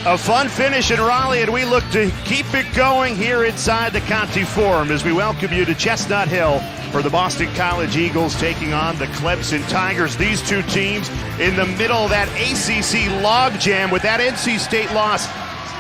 A fun finish in Raleigh, and we look to keep it going here inside the Conte Forum as we welcome you to Chestnut Hill for the Boston College Eagles taking on the Clemson Tigers. These two teams in the middle of that ACC logjam with that NC State loss.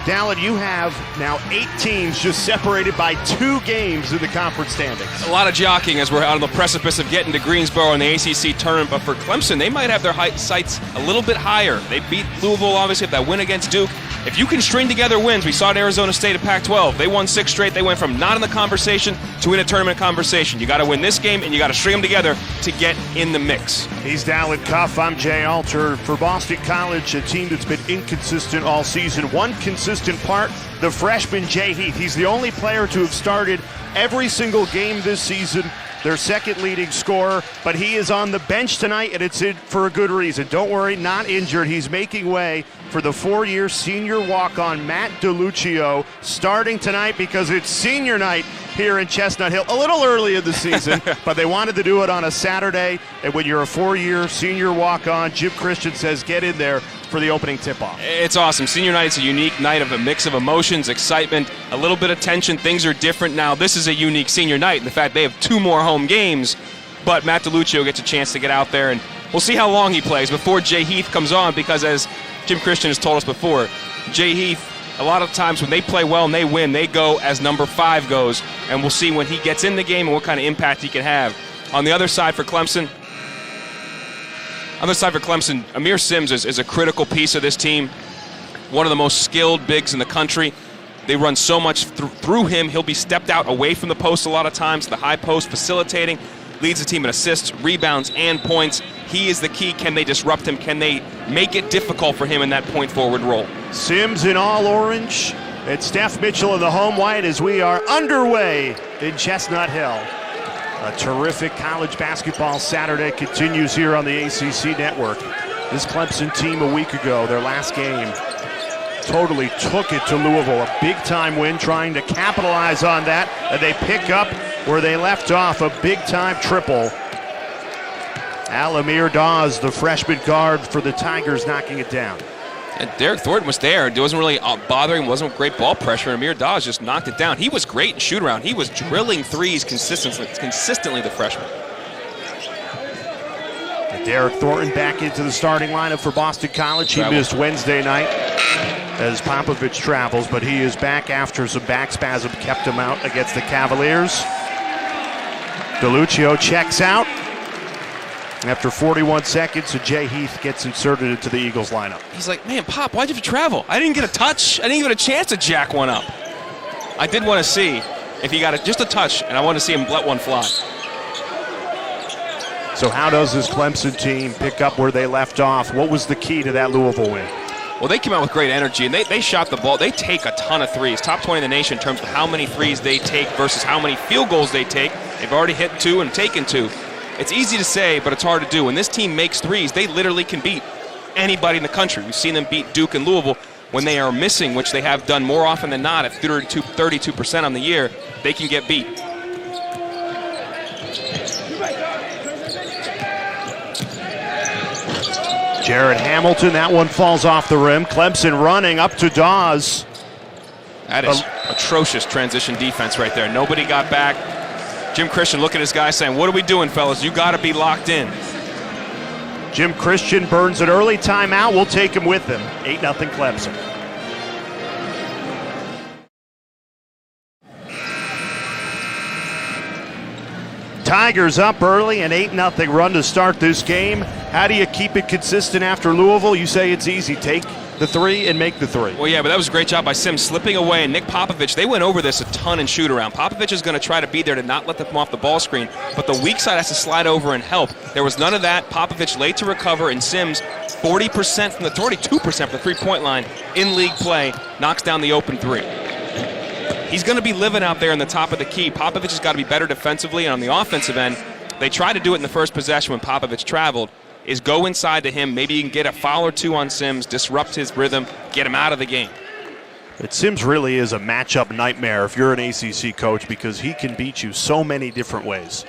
Dallin, you have now 8 teams just separated by 2 games in the conference standings. A lot of jockeying as we're out on the precipice of getting to Greensboro in the ACC tournament, but for Clemson, they might have their sights a little bit higher. They beat Louisville, obviously, with that win against Duke. If you can string together wins, we saw at Arizona State at Pac-12. They won 6 straight. They went from not in the conversation to in a tournament conversation. You got to win this game, and you got to string them together to get in the mix. He's Dallin Cuff. I'm Jay Alter. For Boston College, a team that's been inconsistent all season. One consistent part, the freshman Jay Heath. He's the only player to have started every single game this season, their second leading scorer, but he is on the bench tonight, and it's in for a good reason. Don't worry, not injured. He's making way for the 4-year senior walk-on Matt DiLuccio starting tonight because it's senior night here in Chestnut Hill. A little early in the season, but they wanted to do it on a Saturday, and when you're a 4-year senior walk-on, Jim Christian says get in there for the opening tip-off. It's awesome. Senior night is a unique night of a mix of emotions, excitement, a little bit of tension. Things are different now. This is a unique senior night in the fact they have 2 more home games, but Matt DiLuccio gets a chance to get out there, and we'll see how long he plays before Jay Heath comes on because, as Jim Christian has told us before, Jay Heath, a lot of times when they play well and they win, they go as number 5 goes, and we'll see when he gets in the game and what kind of impact he can have. On the other side for Clemson, Amir Sims is a critical piece of this team. One of the most skilled bigs in the country. They run so much through him. He'll be stepped out away from the post a lot of times, the high post, facilitating, leads the team in assists, rebounds, and points. He is the key. Can they disrupt him? Can they make it difficult for him in that point forward role? Sims in all orange. It's Steph Mitchell in the home white as we are underway in Chestnut Hill. A terrific college basketball Saturday continues here on the ACC network. This Clemson team a week ago, their last game, totally took it to Louisville. A big-time win, trying to capitalize on that, and they pick up where they left off, a big-time triple. Alamir Dawes, the freshman guard for the Tigers, knocking it down. And Derek Thornton was there. It wasn't really bothering, wasn't great ball pressure. Amir Dawes just knocked it down. He was great in shoot-around. He was drilling threes consistently, the freshman. And Derek Thornton back into the starting lineup for Boston College. He missed Wednesday night as Popovich travels, but he is back after some back spasm kept him out against the Cavaliers. DiLuccio checks out. After 41 seconds, Jay Heath gets inserted into the Eagles lineup. He's like, man, Pop, why'd you have to travel? I didn't get a touch. I didn't even get a chance to jack one up. I did want to see if he got just a touch, and I want to see him let one fly. So how does this Clemson team pick up where they left off? What was the key to that Louisville win? Well, they came out with great energy, and they shot the ball. They take a ton of threes. Top 20 in the nation in terms of how many threes they take versus how many field goals they take. They've already hit 2 and taken 2. It's easy to say, but it's hard to do. When this team makes threes, they literally can beat anybody in the country. We've seen them beat Duke and Louisville. When they are missing, which they have done more often than not at 32% on the year, they can get beat. Jared Hamilton, that one falls off the rim. Clemson running up to Dawes. That is atrocious transition defense right there. Nobody got back. Jim Christian looking at his guy saying, what are we doing, fellas? You got to be locked in. Jim Christian burns an early timeout. We'll take him with him. 8-0 Clemson. Tigers up early, an 8-0 run to start this game. How do you keep it consistent after Louisville? You say it's easy. Take the 3 and make the 3. Well, yeah, but that was a great job by Sims slipping away. And Nick Popovich, they went over this a ton in shoot-around. Popovich is going to try to be there to not let them come off the ball screen, but the weak side has to slide over and help. There was none of that. Popovich late to recover, and Sims 42% from the 3-point line in league play, knocks down the open 3. He's going to be living out there in the top of the key. Popovich has got to be better defensively, and on the offensive end, they tried to do it in the first possession when Popovich traveled, is go inside to him. Maybe you can get a foul or 2 on Sims, disrupt his rhythm, get him out of the game. But Sims really is a matchup nightmare if you're an ACC coach because he can beat you so many different ways.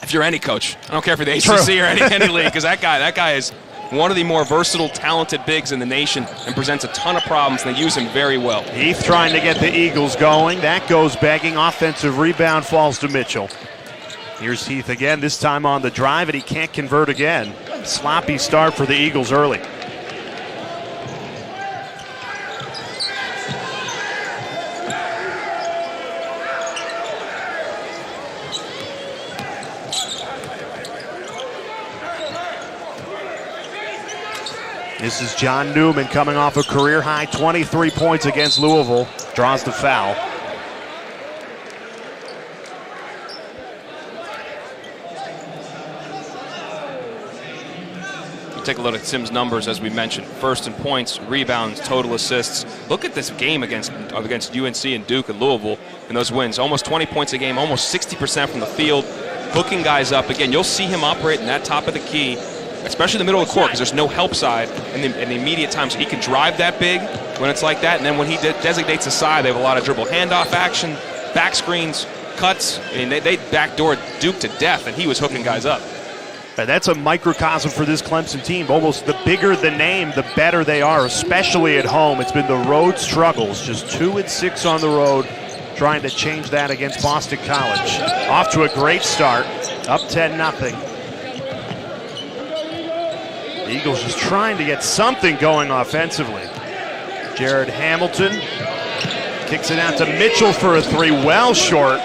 If you're any coach. I don't care if you're the ACC or any league, because that guy is one of the more versatile, talented bigs in the nation and presents a ton of problems, and they use him very well. Heath trying to get the Eagles going. That goes begging. Offensive rebound falls to Mitchell. Here's Heath again, this time on the drive, and he can't convert again. Sloppy start for the Eagles early. This is John Newman coming off a career-high 23 points against Louisville. Draws the foul. Take a look at Sims' numbers, as we mentioned. First in points, rebounds, total assists. Look at this game against UNC and Duke and Louisville in those wins. Almost 20 points a game, almost 60% from the field, hooking guys up. Again, you'll see him operate in that top of the key, especially in the middle of the court, because there's no help side in the immediate time. So he can drive that big when it's like that, and then when he designates a side, they have a lot of dribble handoff action, back screens, cuts. I mean, they backdoored Duke to death, and he was hooking guys up. And that's a microcosm for this Clemson team. Almost the bigger the name, the better they are, especially at home. It's been the road struggles, just 2-6 on the road, trying to change that against Boston College. Off to a great start, up 10-0. The Eagles just trying to get something going offensively. Jared Hamilton kicks it out to Mitchell for a three, well short.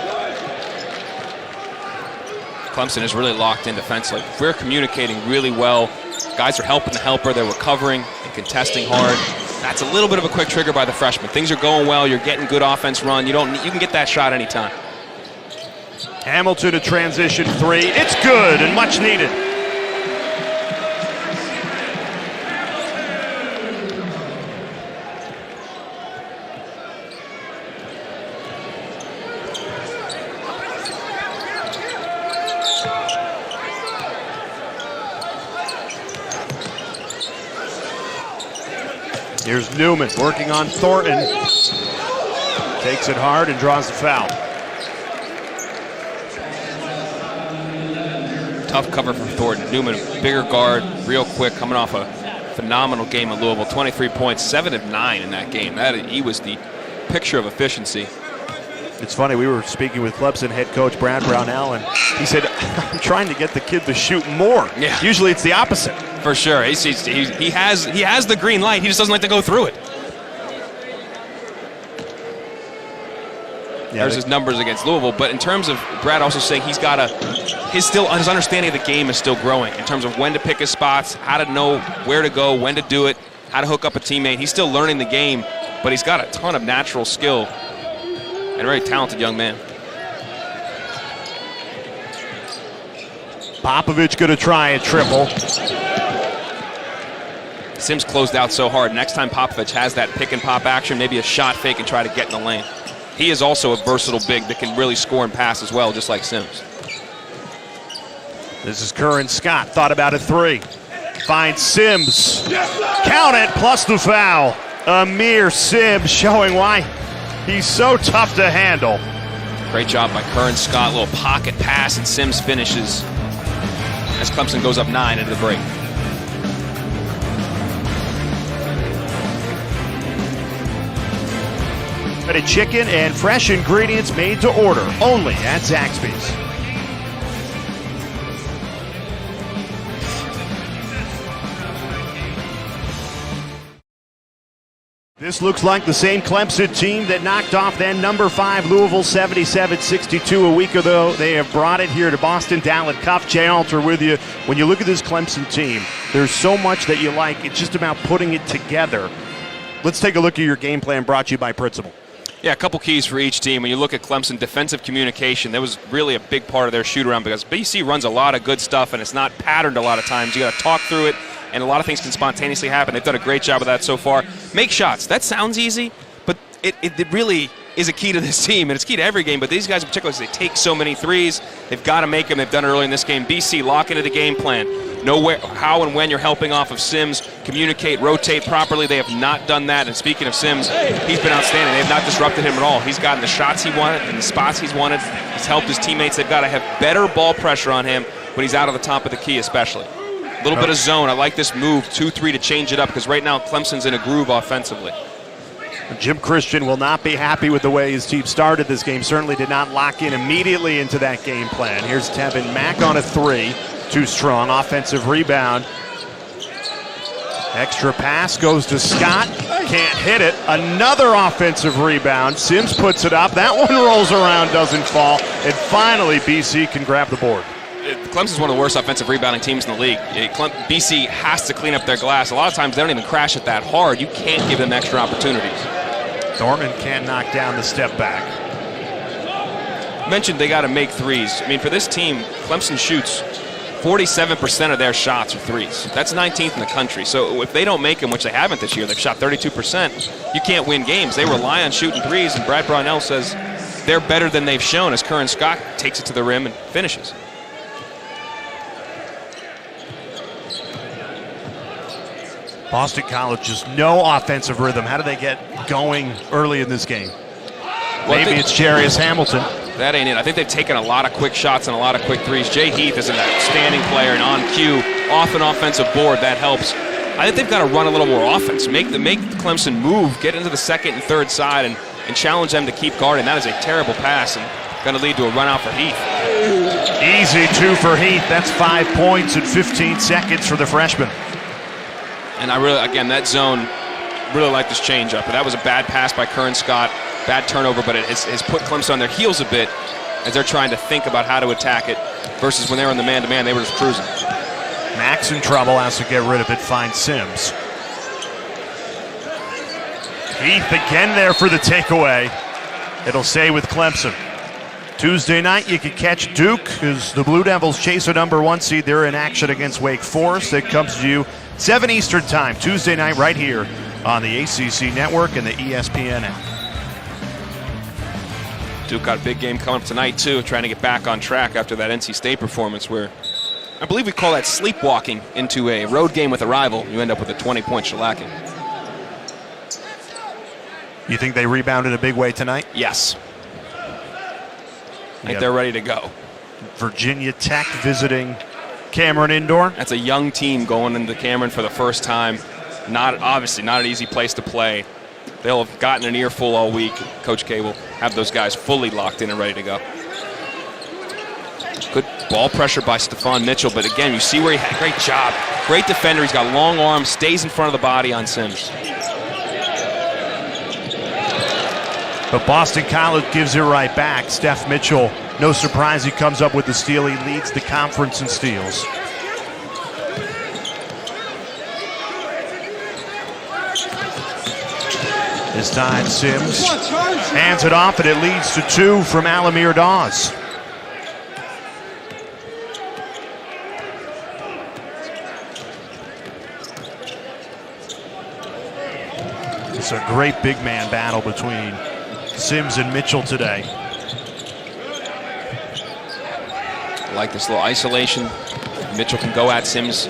Clemson is really locked in defensively. We're communicating really well. Guys are helping the helper. They're recovering and contesting hard. That's a little bit of a quick trigger by the freshman. Things are going well. You're getting good offense run. You can get that shot anytime. Hamilton, a transition three. It's good and much needed. Here's Newman working on Thornton. Takes it hard and draws the foul. Tough cover from Thornton. Newman, bigger guard, real quick, coming off a phenomenal game in Louisville. 23 points, 7 of 9 in that game. He was the picture of efficiency. It's funny, we were speaking with Clemson head coach Brad Brownell, and he said, I'm trying to get the kid to shoot more. Yeah. Usually it's the opposite. For sure. He has the green light. He just doesn't like to go through it. Yeah, there's his numbers against Louisville, but in terms of Brad also saying his understanding of the game is still growing in terms of when to pick his spots, how to know where to go, when to do it, how to hook up a teammate. He's still learning the game, but he's got a ton of natural skill and a very talented young man. Popovich going to try a triple. Sims closed out so hard. Next time Popovich has that pick and pop action, maybe a shot fake and try to get in the lane. He is also a versatile big that can really score and pass as well, just like Sims. This is Curran Scott, thought about a three. Finds Sims. Count it, plus the foul. Amir Sims showing why he's so tough to handle. Great job by Curran Scott. Little pocket pass, and Sims finishes as Clemson goes up 9 into the break. Breaded chicken and fresh ingredients made to order only at Zaxby's. This looks like the same Clemson team that knocked off then number 5 Louisville 77-62 a week ago. They have brought it here to Boston. Dallas Cuff, Jay Alter with you. When you look at this Clemson team, there's so much that you like. It's just about putting it together. Let's take a look at your game plan brought to you by Principal. Yeah, a couple keys for each team. When you look at Clemson, defensive communication, that was really a big part of their shoot-around because BC runs a lot of good stuff, and it's not patterned a lot of times. You got to talk through it, and a lot of things can spontaneously happen. They've done a great job of that so far. Make shots. That sounds easy, but it really is a key to this team, and it's key to every game, but these guys in particular, they take so many threes. They've got to make them. They've done it early in this game. BC, lock into the game plan. Know where, how and when you're helping off of Sims, communicate, rotate properly. They have not done that. And speaking of Sims, he's been outstanding. They have not disrupted him at all. He's gotten the shots he wanted and the spots he's wanted. He's helped his teammates. They've got to have better ball pressure on him when he's out of the top of the key especially. A little bit of zone. I like this move, 2-3 to change it up, because right now Clemson's in a groove offensively. Jim Christian will not be happy with the way his team started this game. Certainly did not lock in immediately into that game plan. Here's Tevin Mack on a 3. Too strong. Offensive rebound. Extra pass goes to Scott. Can't hit it. Another offensive rebound. Sims puts it up. That one rolls around, doesn't fall. And finally, BC can grab the board. Clemson's one of the worst offensive rebounding teams in the league. BC has to clean up their glass. A lot of times they don't even crash it that hard. You can't give them extra opportunities. Thorman can't knock down the step back. Mentioned they got to make threes. I mean, for this team, Clemson shoots 47% of their shots are threes. That's 19th in the country. So if they don't make them, which they haven't this year, they've shot 32%, you can't win games. They rely on shooting threes, and Brad Brownell says they're better than they've shown as Curran Scott takes it to the rim and finishes. Boston College just no offensive rhythm. How do they get going early in this game? Maybe it's Jarius Hamilton. That ain't it. I think they've taken a lot of quick shots and a lot of quick threes. Jay Heath is an outstanding player and on cue, off an offensive board. That helps. I think they've got to run a little more offense. Make Clemson move, get into the second and third side, and challenge them to keep guarding. That is a terrible pass and going to lead to a run out for Heath. Easy 2 for Heath. That's 5 points in 15 seconds for the freshman. And I really, again, that zone, really like this change up. But that was a bad pass by Curran Scott, bad turnover, but it has put Clemson on their heels a bit as they're trying to think about how to attack it versus when they were in the man-to-man, they were just cruising. Max in trouble, has to get rid of it, finds Sims. Heath again there for the takeaway. It'll stay with Clemson. Tuesday night, you can catch Duke as the Blue Devils chase a number 1 seed. They're in action against Wake Forest. It comes to you 7 Eastern time, Tuesday night, right here on the ACC Network and the ESPN app. Duke got a big game coming up tonight, too, trying to get back on track after that NC State performance where I believe we call that sleepwalking into a road game with a rival. You end up with a 20-point shellacking. You think they rebounded a big way tonight? Yes. I think they're ready to go. Virginia Tech visiting Cameron Indoor. That's a young team going into Cameron for the first time. Obviously not an easy place to play. They'll have gotten an earful all week. Coach K will have those guys fully locked in and ready to go. Good ball pressure by Stephon Mitchell, but again, you see where he had great job. Great defender. He's got long arms, stays in front of the body on Sims. But Boston College gives it right back. Steph Mitchell, no surprise he comes up with the steal. He leads the conference in steals. This time Sims hands it off, and it leads to 2 from Alamir Dawes. It's a great big man battle between Sims and Mitchell today. I like this little isolation. Mitchell can go at Sims.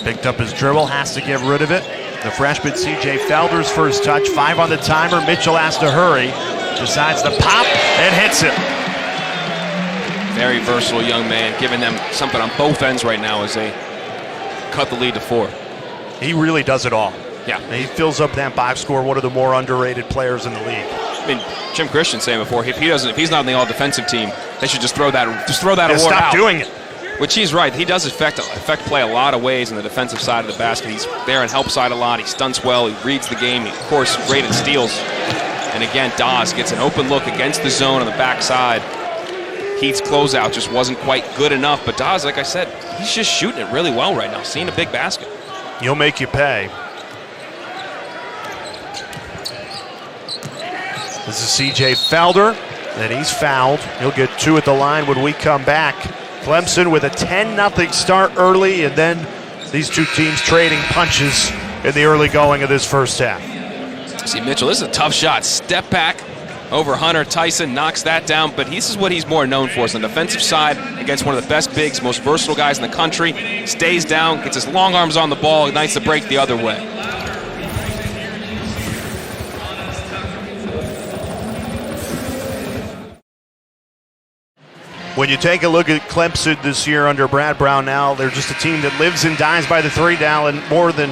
Picked up his dribble, has to get rid of it. The freshman C.J. Felder's first touch, 5 on the timer. Mitchell has to hurry. Decides to pop and hits it. Very versatile young man, giving them something on both ends right now as they cut the lead to 4. He really does it all. Yeah. He fills up that box score, one of the more underrated players in the league. I mean, Jim Christian saying before, if he's not on the all-defensive team, they should just throw that award out. Stop doing it. Which he's right. He does affect play a lot of ways on the defensive side of the basket. He's there and help side a lot. He stunts well. He reads the game. He, of course, great at steals. And again, Dawes gets an open look against the zone on the backside. Heath's closeout just wasn't quite good enough. But Dawes, like I said, he's just shooting it really well right now. Seeing a big basket. He'll make you pay. This is C.J. Felder, and he's fouled. He'll get 2 at the line when we come back. Clemson with a 10-0 start early, and then these two teams trading punches in the early going of this first half. See, Mitchell, this is a tough shot. Step back over Hunter. Tyson knocks that down, but this is what he's more known for. It's on the defensive side against one of the best bigs, most versatile guys in the country. Stays down, gets his long arms on the ball, ignites the break the other way. When you take a look at Clemson this year under Brad Brown now, they're just a team that lives and dies by the three now, and more than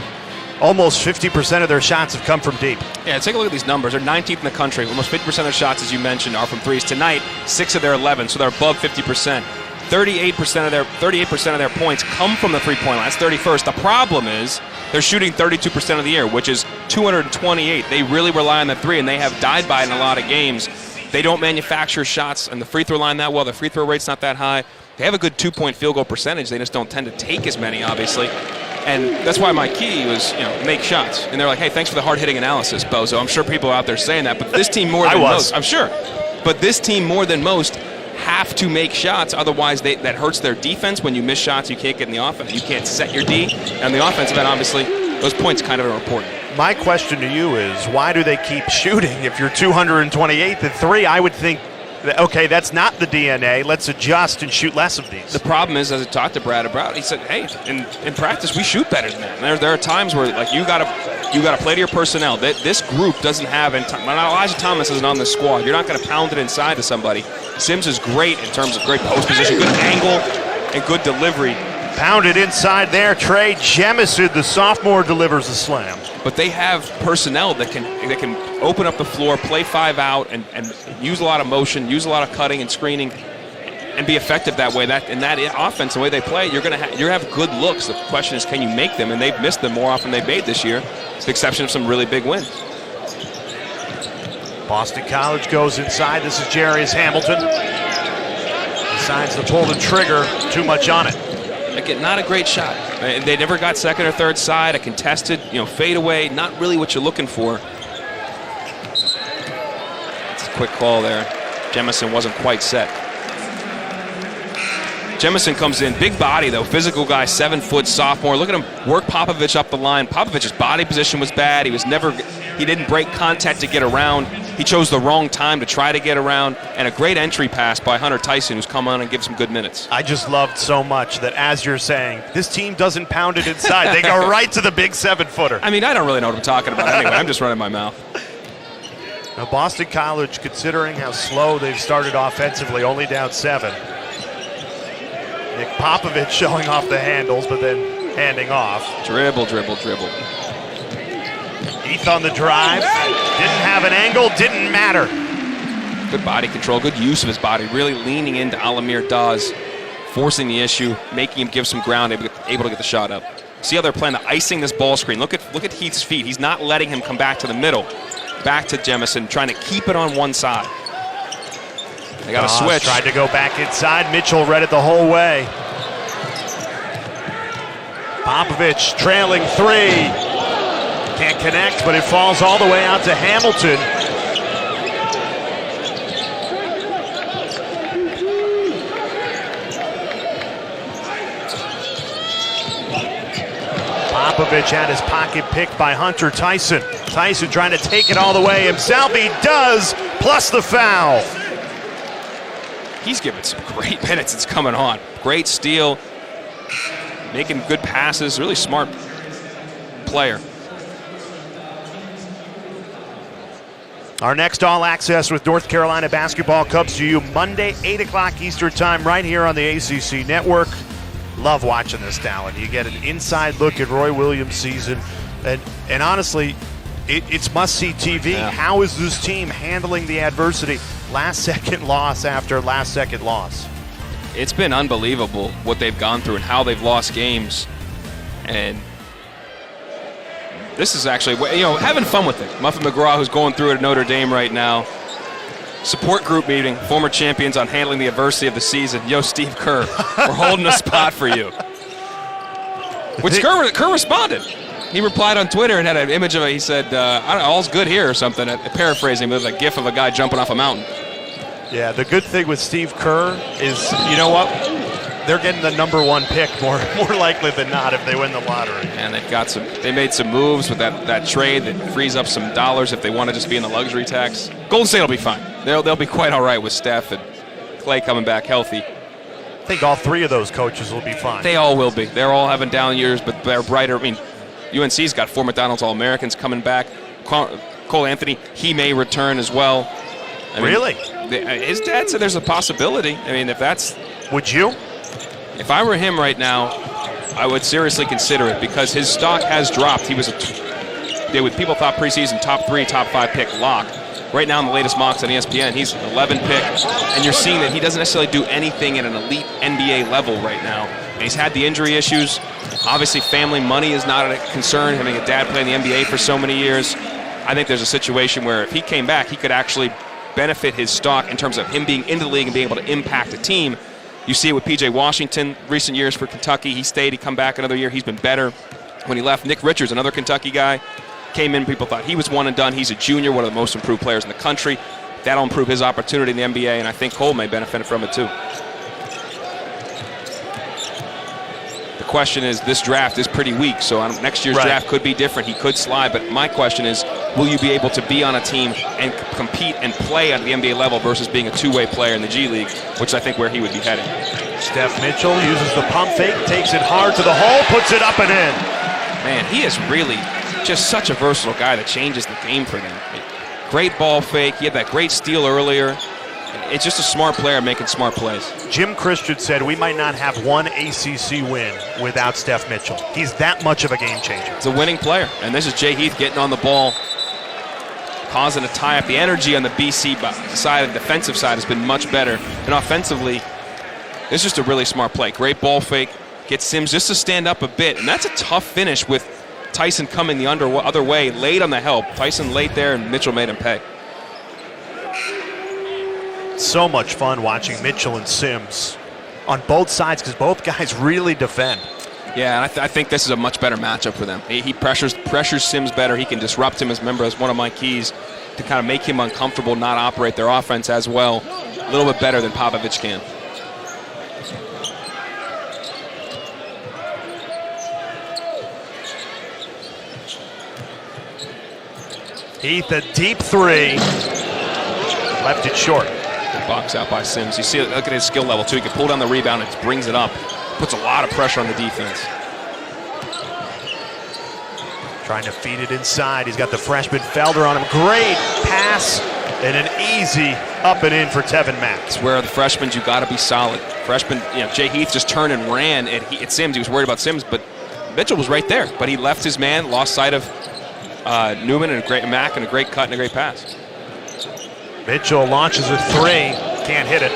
almost 50% of their shots have come from deep. Yeah, take a look at these numbers. They're 19th in the country. Almost 50% of their shots, as you mentioned, are from threes. Tonight, 6 of their 11, so they're above 50%. 38% of their points come from the three-point line. That's 31st. The problem is they're shooting 32% of the year, which is 228. They really rely on the three, and they have died by it in a lot of games. They don't manufacture shots on the free throw line that well. The free throw rate's not that high. They have a good 2-point field goal percentage. They just don't tend to take as many, obviously. And that's why my key was, make shots. And they're like, hey, thanks for the hard-hitting analysis, Bozo. I'm sure people are out there saying that, but this team more than most. I'm sure. But this team more than most have to make shots. Otherwise, that hurts their defense. When you miss shots, you can't get in the offense. You can't set your D. And the offensive end, obviously, those points kind of are important. My question to you is, why do they keep shooting? If you're 228th at three, I would think, okay, that's not the DNA. Let's adjust and shoot less of these. The problem is, as I talked to Brad about, he said, hey, in practice, we shoot better than that. And there are times where, you got to play to your personnel. This group doesn't have, Elijah Thomas isn't on the squad. You're not going to pound it inside to somebody. Sims is great in terms of great post position, good angle, and good delivery. Pounded inside there. Trey Jemison, the sophomore, delivers the slam. But they have personnel that can open up the floor, play 5 out, and use a lot of motion, use a lot of cutting and screening, and be effective that way. In that offense, the way they play, you're gonna have good looks. The question is, can you make them? And they've missed them more often than they've made this year, with the exception of some really big wins. Boston College goes inside. This is Jarius Hamilton. Decides to pull the trigger. Too much on it. Again, not a great shot. They never got second or third side. A contested, fade away. Not really what you're looking for. It's a quick call there. Jemison wasn't quite set. Jemison comes in, big body though, physical guy, 7-foot sophomore. Look at him work Popovich up the line. Popovich's body position was bad. He didn't break contact to get around. He chose the wrong time to try to get around, and a great entry pass by Hunter Tyson, who's come on and gives some good minutes. I just loved so much that, as you're saying, this team doesn't pound it inside. They go right to the big 7-footer. I mean, I don't really know what I'm talking about anyway. I'm just running my mouth. Now, Boston College, considering how slow they've started offensively, only down 7. Nick Popovich showing off the handles, but then handing off. Dribble, dribble, dribble. Heath on the drive. Didn't have an angle, didn't matter. Good body control, good use of his body, really leaning into Alamir Dawes, forcing the issue, making him give some ground, able to get the shot up. See how they're playing the icing this ball screen. Look at Heath's feet. He's not letting him come back to the middle. Back to Jemison, trying to keep it on one side. They got to switch. Tried to go back inside. Mitchell read it the whole way. Popovich trailing 3. Can't connect, but it falls all the way out to Hamilton. Popovich had his pocket picked by Hunter Tyson. Tyson trying to take it all the way himself. He does, plus the foul. He's given some great minutes since coming on. Great steal, making good passes, really smart player. Our next All Access with North Carolina basketball comes to you Monday, 8 o'clock Eastern time, right here on the ACC Network. Love watching this, Dallin. You get an inside look at Roy Williams' season. And honestly, it's must-see TV. Yeah. How is this team handling the adversity? Last-second loss after last-second loss. It's been unbelievable what they've gone through and how they've lost games. And this is actually, having fun with it. Muffin McGraw, who's going through it at Notre Dame right now. Support group meeting, former champions on handling the adversity of the season. Yo, Steve Kerr, we're holding a spot for you. Which Kerr responded. He replied on Twitter and had an image of it. He said, I don't know, all's good here or something. Paraphrasing, but it was a gif of a guy jumping off a mountain. Yeah, the good thing with Steve Kerr is, you know what? They're getting the #1 pick more likely than not if they win the lottery. And they made some moves with that trade that frees up some dollars if they want to just be in the luxury tax. Golden State will be fine. They'll be quite all right with Steph and Clay coming back healthy. I think all 3 of those coaches will be fine. They all will be. They're all having down years, but they're brighter. I mean, UNC's got 4 McDonald's All-Americans coming back. Cole Anthony, he may return as well. I mean, really? His dad said there's a possibility. I mean, if that's... Would you? If I were him right now, I would seriously consider it because his stock has dropped. He was people thought preseason top 3, top 5 pick lock. Right now in the latest mocks on ESPN, he's an 11 pick, and you're seeing that he doesn't necessarily do anything at an elite NBA level right now. And he's had the injury issues. Obviously, family money is not a concern, having a dad play in the NBA for so many years. I think there's a situation where if he came back, he could actually benefit his stock in terms of him being in the league and being able to impact a team. You see it with P.J. Washington, recent years for Kentucky. He stayed, he come back another year. He's been better. When he left, Nick Richards, another Kentucky guy, came in. People thought he was one and done. He's a junior, one of the most improved players in the country. That'll improve his opportunity in the NBA, and I think Cole may benefit from it too. The question is, this draft is pretty weak, so next year's draft could be different. He could slide, but my question is, will you be able to be on a team and compete and play at the NBA level versus being a two-way player in the G League, which I think where he would be heading. Steph Mitchell uses the pump fake, takes it hard to the hole, puts it up and in. Man, he is really just such a versatile guy that changes the game for them. Great ball fake. He had that great steal earlier. It's just a smart player making smart plays. Jim Christian said we might not have one ACC win without Steph Mitchell. He's that much of a game changer. He's a winning player. And this is Jay Heath getting on the ball, causing a tie-up. The energy on the BC side, the defensive side, has been much better. And offensively, it's just a really smart play. Great ball fake. Gets Sims just to stand up a bit. And that's a tough finish with Tyson coming the other way, late on the help. Tyson late there, and Mitchell made him pay. So much fun watching Mitchell and Sims on both sides because both guys really defend. Yeah, and I think this is a much better matchup for them. He pressures Sims better. He can disrupt him, as one of my keys, to kind of make him uncomfortable, not operate their offense as well. A little bit better than Popovich can. Heath, a deep three. Left it short. Good box out by Sims. You see, look at his skill level, too. He can pull down the rebound and brings it up. Puts a lot of pressure on the defense. Trying to feed it inside. He's got the freshman Felder on him. Great pass and an easy up and in for Tevin Mack. It's where the freshmen, you got to be solid. Freshman, Jay Heath just turned and ran at Sims. He was worried about Sims, but Mitchell was right there. But he left his man, lost sight of Newman and a great Mack and a great cut and a great pass. Mitchell launches a three, can't hit it.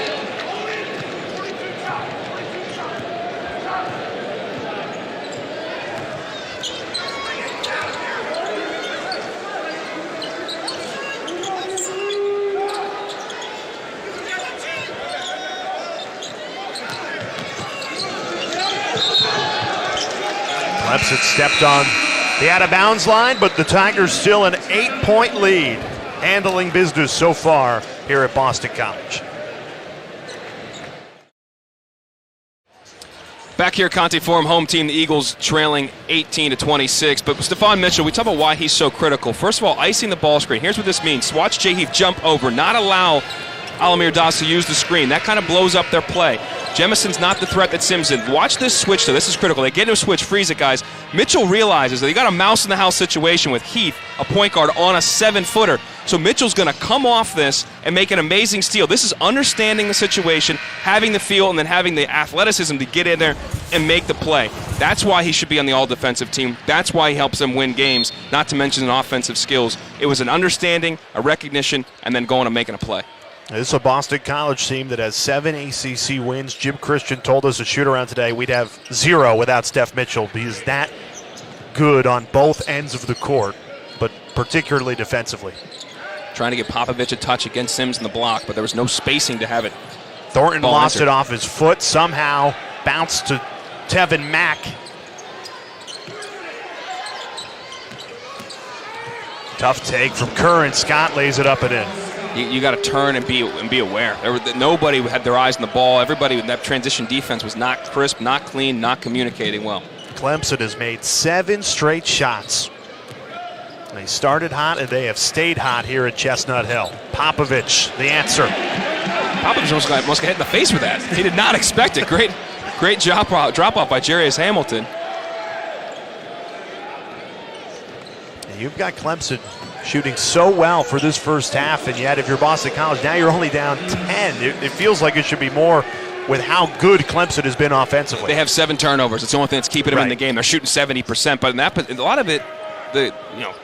Clemson stepped on the out-of-bounds line, but the Tigers still an 8-point lead. Handling business so far here at Boston College. Back here, Conte Forum, home team, the Eagles trailing 18-26. But Stephon Mitchell, we talk about why he's so critical. First of all, icing the ball screen. Here's what this means. Watch Jay Heath jump over, not allow Alamir Das to use the screen. That kind of blows up their play. Jemison's not the threat that Sims is. Watch this switch, though. This is critical. They get into a switch, freeze it, guys. Mitchell realizes that he got a mouse-in-the-house situation with Heath, a point guard, on a 7-footer. So Mitchell's going to come off this and make an amazing steal. This is understanding the situation, having the feel, and then having the athleticism to get in there and make the play. That's why he should be on the all-defensive team. That's why he helps them win games, not to mention an offensive skills. It was an understanding, a recognition, and then going and making a play. This is a Boston College team that has 7 ACC wins. Jim Christian told us at shoot-around today we'd have 0 without Steph Mitchell. He's that good on both ends of the court, but particularly defensively. Trying to get Popovich a touch against Sims in the block, but there was no spacing to have it. Thornton lost it off his foot, somehow bounced to Tevin Mack. Tough take from Curran. Scott lays it up and in. You got to turn and be aware. Nobody had their eyes on the ball. Everybody in that transition defense was not crisp, not clean, not communicating well. Clemson has made 7 straight shots. They started hot, and they have stayed hot here at Chestnut Hill. Popovich, the answer. Popovich almost got hit in the face with that. He did not expect it. Great drop off by Jarius Hamilton. You've got Clemson shooting so well for this first half, and yet if you're Boston College, now you're only down 10. It feels like it should be more with how good Clemson has been offensively. They have 7 turnovers. It's the only thing that's keeping them in the game. They're shooting 70%, but a lot of it,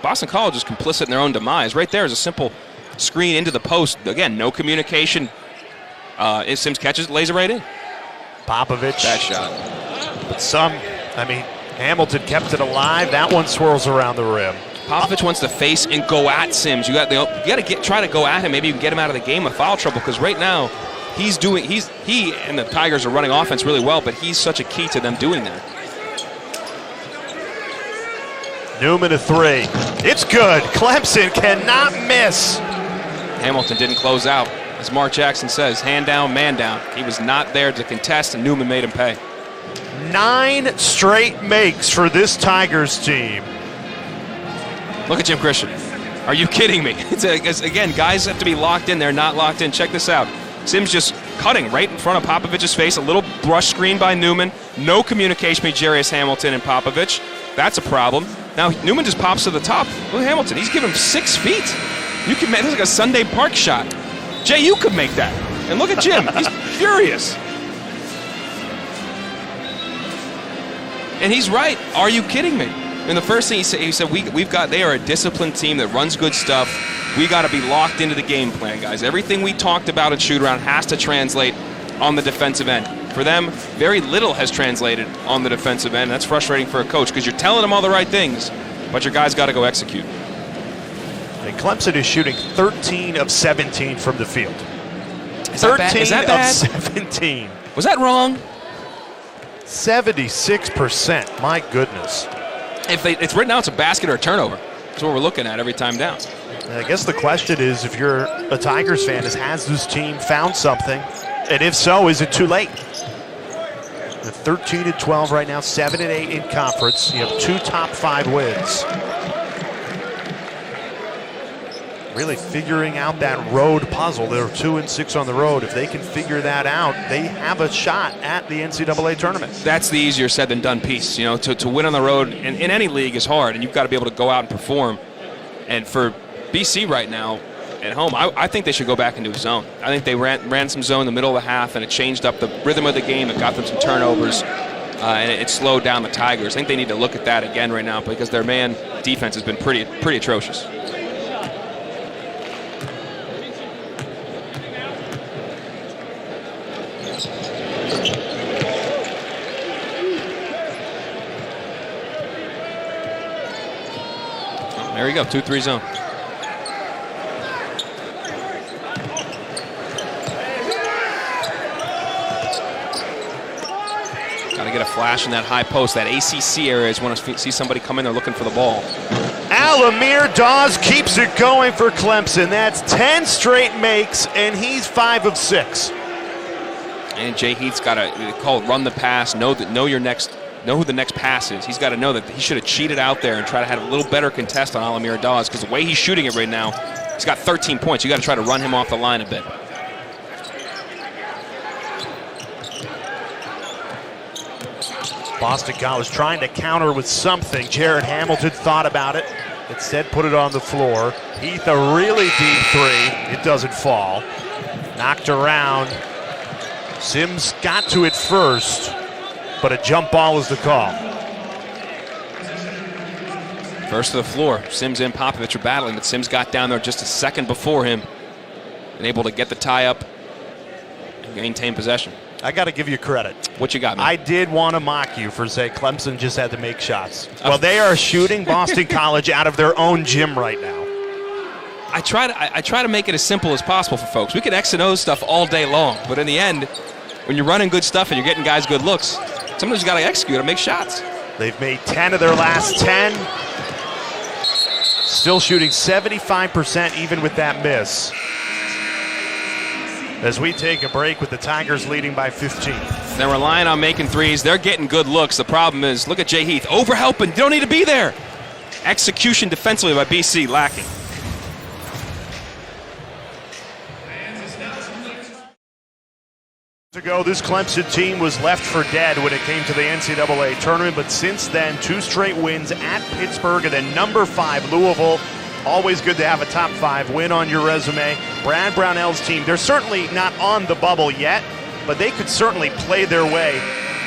Boston College is complicit in their own demise. Right there is a simple screen into the post. Again, no communication. Sims catches, lays it right in. Popovich. That shot. But Hamilton kept it alive. That one swirls around the rim. Popovich wants to face and go at Sims. You got to try to go at him. Maybe you can get him out of the game with foul trouble, because right now he and the Tigers are running offense really well, but he's such a key to them doing that. Newman a 3. It's good. Clemson cannot miss. Hamilton didn't close out. As Mark Jackson says, hand down, man down. He was not there to contest, and Newman made him pay. 9 straight makes for this Tigers team. Look at Jim Christian. Are you kidding me? Again, guys have to be locked in. They're not locked in. Check this out. Sims just cutting right in front of Popovich's face. A little brush screen by Newman. No communication between Jarius Hamilton and Popovich. That's a problem. Now Newman just pops to the top. Look at Hamilton. He's giving him 6 feet. You can make this like a Sunday Park shot. Jay, you could make that. And look at Jim. He's furious. And he's right. Are you kidding me? And the first thing he said, they are a disciplined team that runs good stuff. We got to be locked into the game plan, guys. Everything we talked about in shoot-around has to translate on the defensive end. For them, very little has translated on the defensive end. That's frustrating for a coach, because you're telling them all the right things, but your guys got to go execute. And Clemson is shooting 13 of 17 from the field. Is that bad? 13 of 17. Was that wrong? 76%. My goodness. It's right now, it's a basket or a turnover. That's what we're looking at every time down. And I guess the question is, if you're a Tigers fan, has this team found something? And if so, is it too late? They're 13-12 right now, 7-8 in conference. You have 2 top 5 wins. Really figuring out that road puzzle. They're 2-6 on the road. If they can figure that out, they have a shot at the NCAA tournament. That's the easier said than done piece. To win on the road in any league is hard, and you've got to be able to go out and perform. And for BC right now, at home, I think they should go back into a zone. I think they ran some zone in the middle of the half, and it changed up the rhythm of the game. It got them some turnovers, and it slowed down the Tigers. I think they need to look at that again right now, because their man defense has been pretty atrocious. There you go, 2-3 zone. Got to get a flash in that high post. That ACC area is when I see somebody come in there looking for the ball. Alamir Dawes keeps it going for Clemson. That's 10 straight makes, and he's 5 of 6. And Jay Heath's got to call it run the pass, know who the next pass is. He's got to know that he should have cheated out there and try to have a little better contest on Alamir Dawes, because the way he's shooting it right now, he's got 13 points. You got to try to run him off the line a bit. Boston College trying to counter with something. Jared Hamilton thought about it. Instead, put it on the floor. Heath, a really deep 3. It doesn't fall. Knocked around. Sims got to it first, but a jump ball is the call. First to the floor. Sims and Popovich are battling, but Sims got down there just a second before him and able to get the tie up and maintain possession. I got to give you credit. What you got, man? I did want to mock you for saying Clemson just had to make shots. Well, they are shooting Boston College out of their own gym right now. I try to make it as simple as possible for folks. We can X and O stuff all day long, but in the end, when you're running good stuff and you're getting guys good looks, sometimes you got to execute and make shots. They've made 10 of their last 10. Still shooting 75% even with that miss. As we take a break with the Tigers leading by 15. They're relying on making threes. They're getting good looks. The problem is, look at Jay Heath. Overhelping. You don't need to be there. Execution defensively by BC lacking. ago, this Clemson team was left for dead when it came to the NCAA tournament, but since then, 2 straight wins at Pittsburgh and then number 5, Louisville. Always good to have a top 5 win on your resume. Brad Brownell's team, they're certainly not on the bubble yet, but they could certainly play their way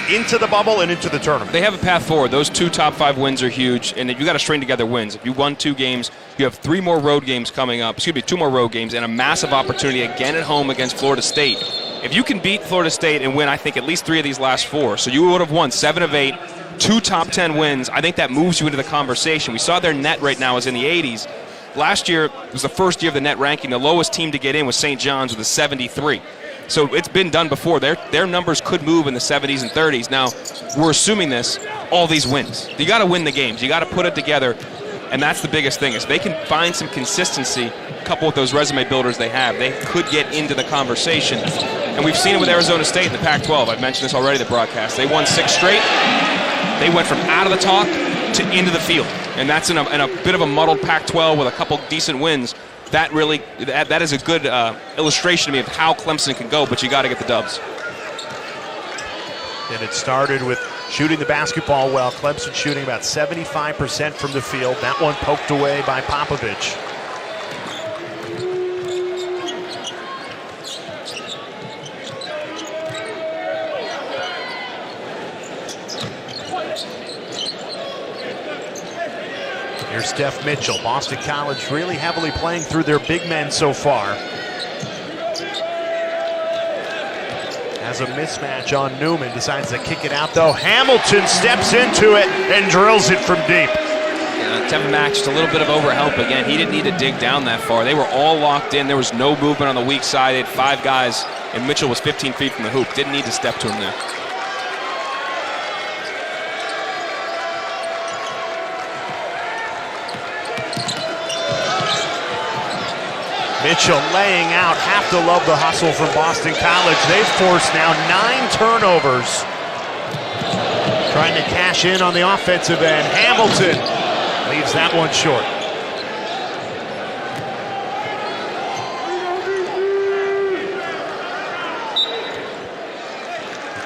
into the bubble and into the tournament. They have a path forward. Those 2 top 5 wins are huge, and you got to string together wins. If you won 2 games, you have 3 more road games coming up. 2 more road games, and a massive opportunity again at home against Florida State. If you can beat Florida State and win, I think, at least 3 of these last 4, so you would have won 7 of 8, 2 top 10 wins. I think that moves you into the conversation. We saw their net right now is in the 80s. Last year was the first year of the net ranking. The lowest team to get in was St. John's with a 73. So it's been done before. Their numbers could move in the 70s and 30s. Now, we're assuming all these wins. You got to win the games. You got to put it together, and that's the biggest thing. Is they can find some consistency, coupled with those resume builders they have, they could get into the conversation. And we've seen it with Arizona State in the Pac-12. I've mentioned this already in the broadcast. They won 6 straight. They went from out of the talk to into the field, and that's in a bit of a muddled Pac-12 with a couple decent wins. That is a good illustration to me of how Clemson can go, but you got to get the dubs. And it started with shooting the basketball well. Clemson shooting about 75% from the field. That one poked away by Popovich. Here's Steph Mitchell. Boston College really heavily playing through their big men so far. Has a mismatch on Newman. Decides to kick it out, though. Hamilton steps into it and drills it from deep. Tevin Mack, just a little bit of overhelp again. He didn't need to dig down that far. They were all locked in. There was no movement on the weak side. They had 5 guys, and Mitchell was 15 feet from the hoop. Didn't need to step to him there. Mitchell laying out. Have to love the hustle from Boston College. They've forced now 9 turnovers. Trying to cash in on the offensive end. Hamilton leaves that one short.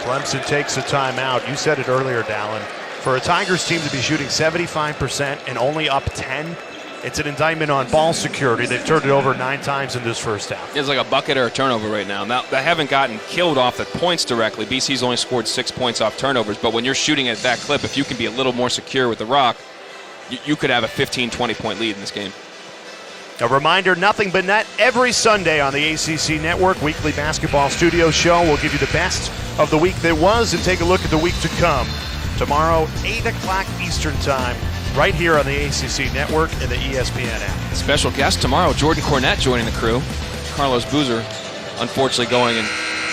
Clemson takes a timeout. You said it earlier, Dallin. For a Tigers team to be shooting 75% and only up 10, it's an indictment on ball security. They've turned it over 9 times in this first half. It's like a bucket or a turnover right now. Now, they haven't gotten killed off the points directly. BC's only scored 6 points off turnovers, but when you're shooting at that clip, if you can be a little more secure with the rock, you could have a 15, 20-point lead in this game. A reminder, Nothing But Net every Sunday on the ACC Network. Weekly basketball studio show. We'll give you the best of the week that was and take a look at the week to come. Tomorrow, 8 o'clock Eastern Time. Right here on the ACC Network and the ESPN app. Special guest tomorrow, Jordan Cornette joining the crew. Carlos Boozer, unfortunately going and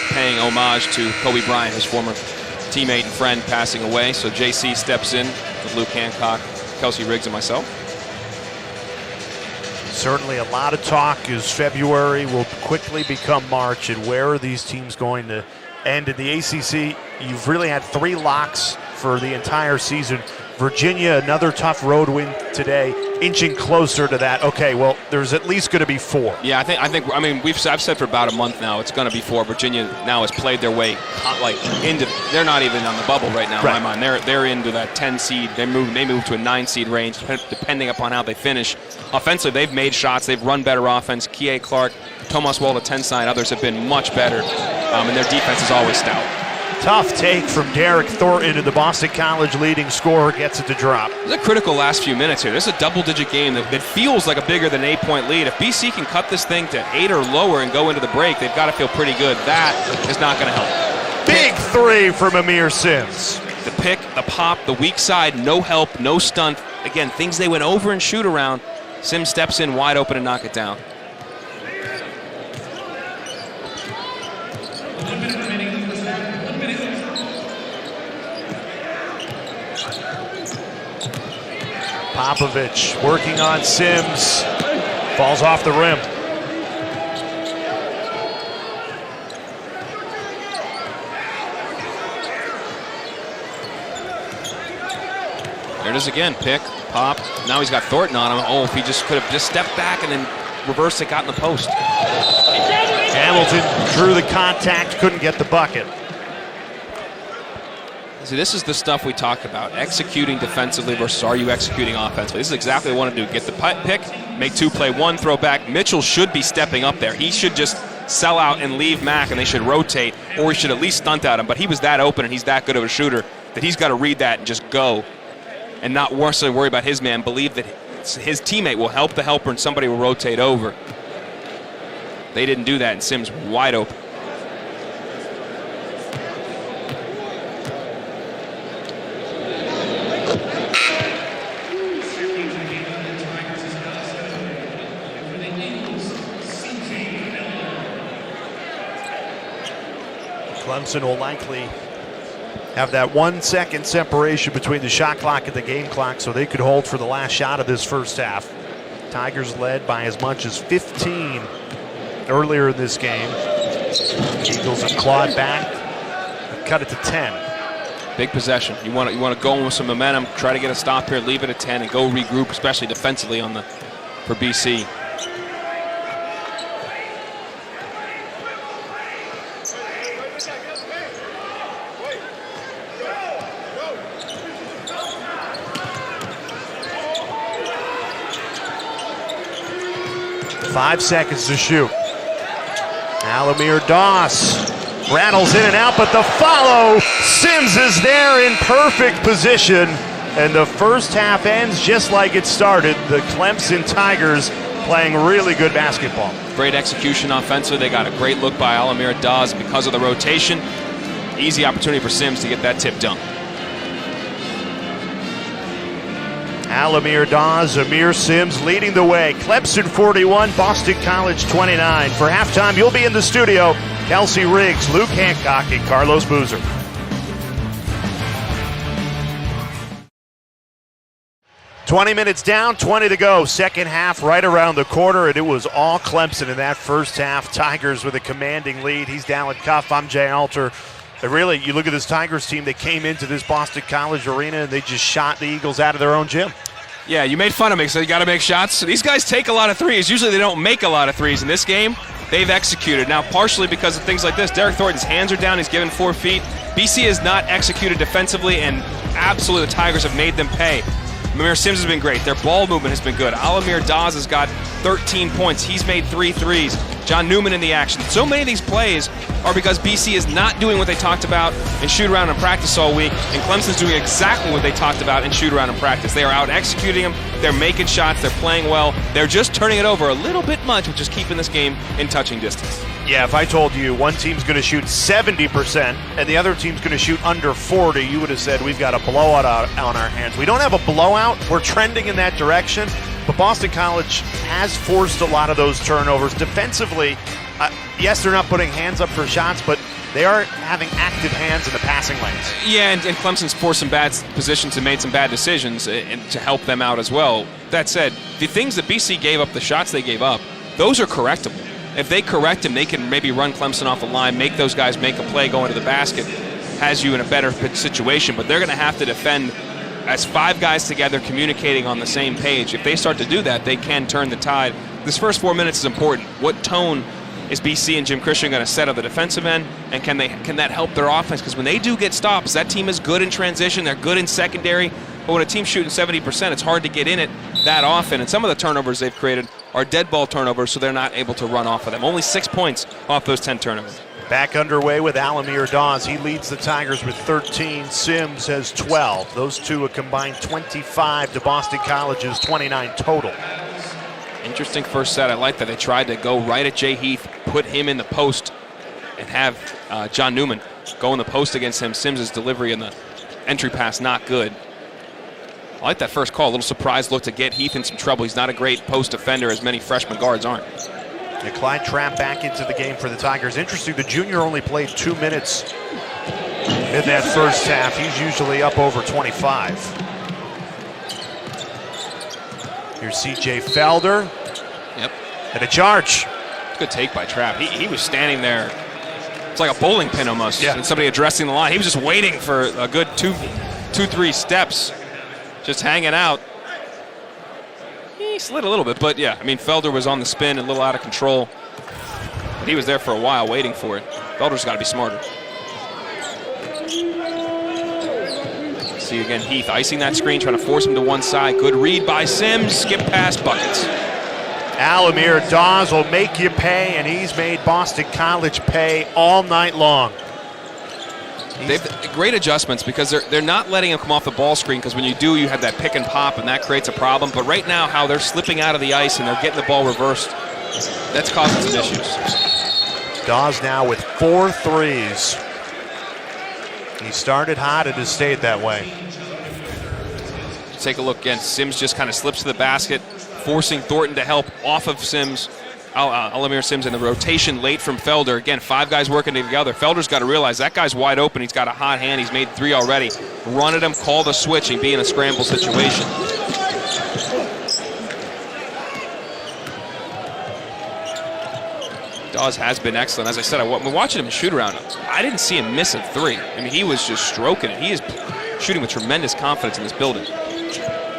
paying homage to Kobe Bryant, his former teammate and friend, passing away. So JC steps in with Luke Hancock, Kelsey Riggs, and myself. Certainly a lot of talk as February will quickly become March, and where are these teams going to end? In the ACC, you've really had 3 locks for the entire season. Virginia, another tough road win today, inching closer to that. Okay, well, there's at least going to be 4. Yeah, I mean, I've said for about a month now it's going to be 4. Virginia now has played their way into. They're not even on the bubble right now. Right. In my mind, they're into that 10 seed. They move to a 9 seed range depending upon how they finish. Offensively, they've made shots. They've run better offense. Kie Clark, Tomas Walda, Tensine, others have been much better, and their defense is always stout. Tough take from Derek Thornton, and the Boston College leading scorer gets it to drop. It's a critical last few minutes here. This is a double-digit game that feels like a bigger than 8-point lead. If BC can cut this thing to 8 or lower and go into the break, they've got to feel pretty good. That is not going to help. Big 3 from Amir Sims. The pick, the pop, the weak side, no help, no stunt. Again, things they went over and shoot around. Sims steps in wide open and knock it down. Popovich working on Sims. Falls off the rim. There it is again. Pick, pop. Now he's got Thornton on him. Oh, if he just could have just stepped back and then reversed it, got in the post. Hamilton drew the contact, couldn't get the bucket. See, this is the stuff we talk about, executing defensively versus are you executing offensively. This is exactly what I want to do. Get the pick, make two, play one, throw back. Mitchell should be stepping up there. He should just sell out and leave Mack, and they should rotate, or he should at least stunt out him. But he was that open, and he's that good of a shooter that he's got to read that and just go and not worry about his man. Believe that his teammate will help the helper and somebody will rotate over. They didn't do that, and Sims wide open. Clemson will likely have that 1 second separation between the shot clock and the game clock, so they could hold for the last shot of this first half. Tigers led by as much as 15 earlier in this game. Eagles have clawed back, cut it to 10. Big possession. You want to go in with some momentum, try to get a stop here, leave it at 10, and go regroup, especially defensively for BC. Five seconds to shoot. Alamir Doss rattles in and out, but the follow. Sims is there in perfect position, and the first half ends just like it started. The Clemson Tigers playing really good basketball. Great execution offensively. They got a great look by Alamir Doss because of the rotation. Easy opportunity for Sims to get that tip dunk. Alamir Dawes, Amir Sims leading the way. Clemson 41, Boston College 29. For halftime, you'll be in the studio. Kelsey Riggs, Luke Hancock, and Carlos Boozer. "20 minutes down, 20 to go. Second half right around the corner, and it was all Clemson in that first half. Tigers with a commanding lead. He's Dallin Cuff. I'm Jay Alter. But really, you look at this Tigers team, they came into this Boston College arena and they just shot the Eagles out of their own gym. Yeah, you made fun of me, so you got to make shots. So these guys take a lot of threes. Usually they don't make a lot of threes. In this game, they've executed. Now, partially because of things like this. Derek Thornton's hands are down. He's given 4 feet. BC has not executed defensively, and absolutely the Tigers have made them pay. Amir Sims has been great. Their ball movement has been good. Alamir Dawes has got 13 points. He's made 3 threes. John Newman in the action. So many of these plays are because BC is not doing what they talked about in shoot around and practice all week, and Clemson's doing exactly what they talked about in shoot around and practice. They are out executing them. They're making shots. They're playing well. They're just turning it over a little bit much, which is keeping this game in touching distance. Yeah, if I told you one team's going to shoot 70% and the other team's going to shoot under 40, you would have said we've got a blowout on our hands. We don't have a blowout. We're trending in that direction. But Boston College has forced a lot of those turnovers. Defensively, yes, they're not putting hands up for shots, but they are having active hands in the passing lanes. Yeah, and Clemson's forced some bad positions and made some bad decisions and to help them out as well. That said, the things that BC gave up, the shots they gave up, those are correctable. If they correct them, they can maybe run Clemson off the line, make those guys make a play going to the basket, has you in a better situation. But they're going to have to defend as 5 guys together communicating on the same page. If they start to do that, they can turn the tide. This first 4 minutes is important. What tone is BC and Jim Christian going to set on the defensive end, and can that help their offense? Because when they do get stops, that team is good in transition, they're good in secondary, but when a team's shooting 70%, it's hard to get in it that often, and some of the turnovers they've created are dead ball turnovers, so they're not able to run off of them. Only 6 points off those 10 turnovers. Back underway with Alamir Dawes. He leads the Tigers with 13. Sims has 12. Those two a combined 25 to Boston College's 29 total. Interesting first set. I like that they tried to go right at Jay Heath, put him in the post, and have John Newman go in the post against him. Sims' delivery in the entry pass not good. I like that first call. A little surprised look to get Heath in some trouble. He's not a great post defender, as many freshman guards aren't. And Clyde Trapp back into the game for the Tigers. Interesting, the junior only played 2 minutes in that first half. He's usually up over 25. Here's C.J. Felder. Yep. And a charge. Good take by Trapp. He was standing there. It's like a bowling pin almost. Yeah. And somebody addressing the line. He was just waiting for a good 2-3 steps. Just hanging out. He slid a little bit, but yeah, I mean, Felder was on the spin, a little out of control. He was there for a while waiting for it. Felder's got to be smarter. See again, Heath icing that screen, trying to force him to one side. Good read by Sims. Skip past buckets. Alamir Dawes will make you pay, and he's made Boston College pay all night long. They've great adjustments because they're not letting him come off the ball screen, because when you do, you have that pick and pop, and that creates a problem. But right now, how they're slipping out of the ice and they're getting the ball reversed, that's causing some issues. Dawes now with 4 threes. He started hot and has stayed that way. Take a look again. Sims just kind of slips to the basket, forcing Thornton to help off of Sims. Alamir Sims in the rotation late from Felder. Again, 5 guys working together. Felder's got to realize that guy's wide open. He's got a hot hand. He's made 3 already. Run at him, call the switch, and be in a scramble situation. Dawes has been excellent. As I said, I'm watching him shoot around. I didn't see him miss a 3. I mean, he was just stroking it. He is shooting with tremendous confidence in this building.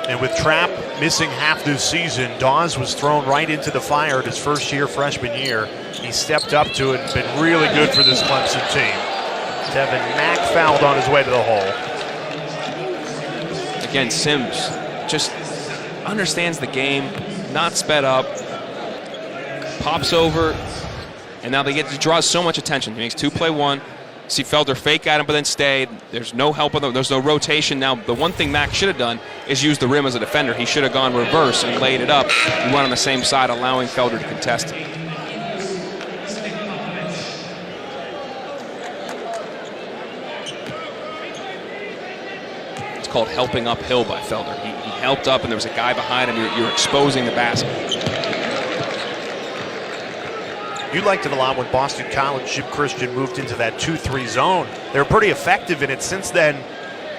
And with Trapp missing half this season, Dawes was thrown right into the fire at his first year, freshman year. He stepped up to it and been really good for this Clemson team. Tevin Mack fouled on his way to the hole. Again, Sims just understands the game, not sped up, pops over, and now he draws so much attention. He makes 2-play-1. See Felder fake at him, but then stayed. There's no help on there's no rotation. Now, the one thing Mack should have done is use the rim as a defender. He should have gone reverse and laid it up. He went on the same side, allowing Felder to contest it. It's called helping uphill by Felder. He helped up, and there was a guy behind him. You're exposing the basket. You liked it a lot when Boston College, Jim Christian moved into that 2-3 zone. They were pretty effective in it. Since then,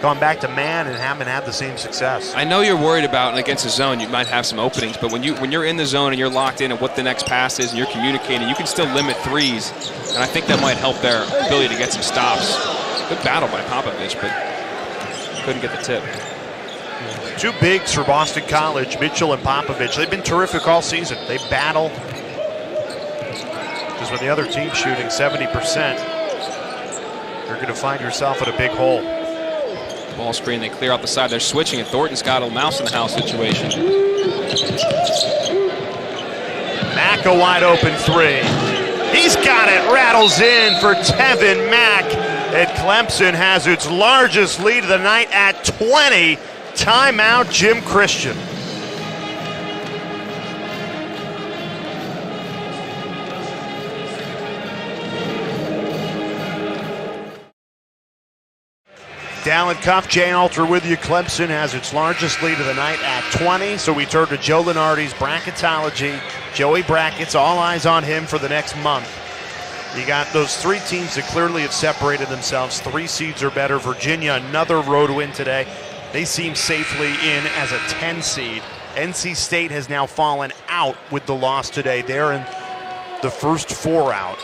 gone back to man and haven't had the same success. I know you're worried about, and against the zone, you might have some openings, but when you're in the zone and you're locked in at what the next pass is and you're communicating, you can still limit threes, and I think that might help their ability to get some stops. Good battle by Popovich, but couldn't get the tip. 2 bigs for Boston College, Mitchell and Popovich. They've been terrific all season. They battle. Because when the other team's shooting 70%, you're going to find yourself in a big hole. Ball screen, they clear out the side. They're switching, and Thornton's got a mouse in the house situation. Mack a wide open 3. He's got it, rattles in for Tevin Mack. And Clemson has its largest lead of the night at 20. Timeout, Jim Christian. Dallin Cuff, Jay Alter with you. Clemson has its largest lead of the night at 20. So we turn to Joe Lunardi's bracketology. Joey Brackets, all eyes on him for the next month. You got those 3 teams that clearly have separated themselves. 3 seeds or better. Virginia, another road win today. They seem safely in as a 10 seed. NC State has now fallen out with the loss today. They're in the first 4 out.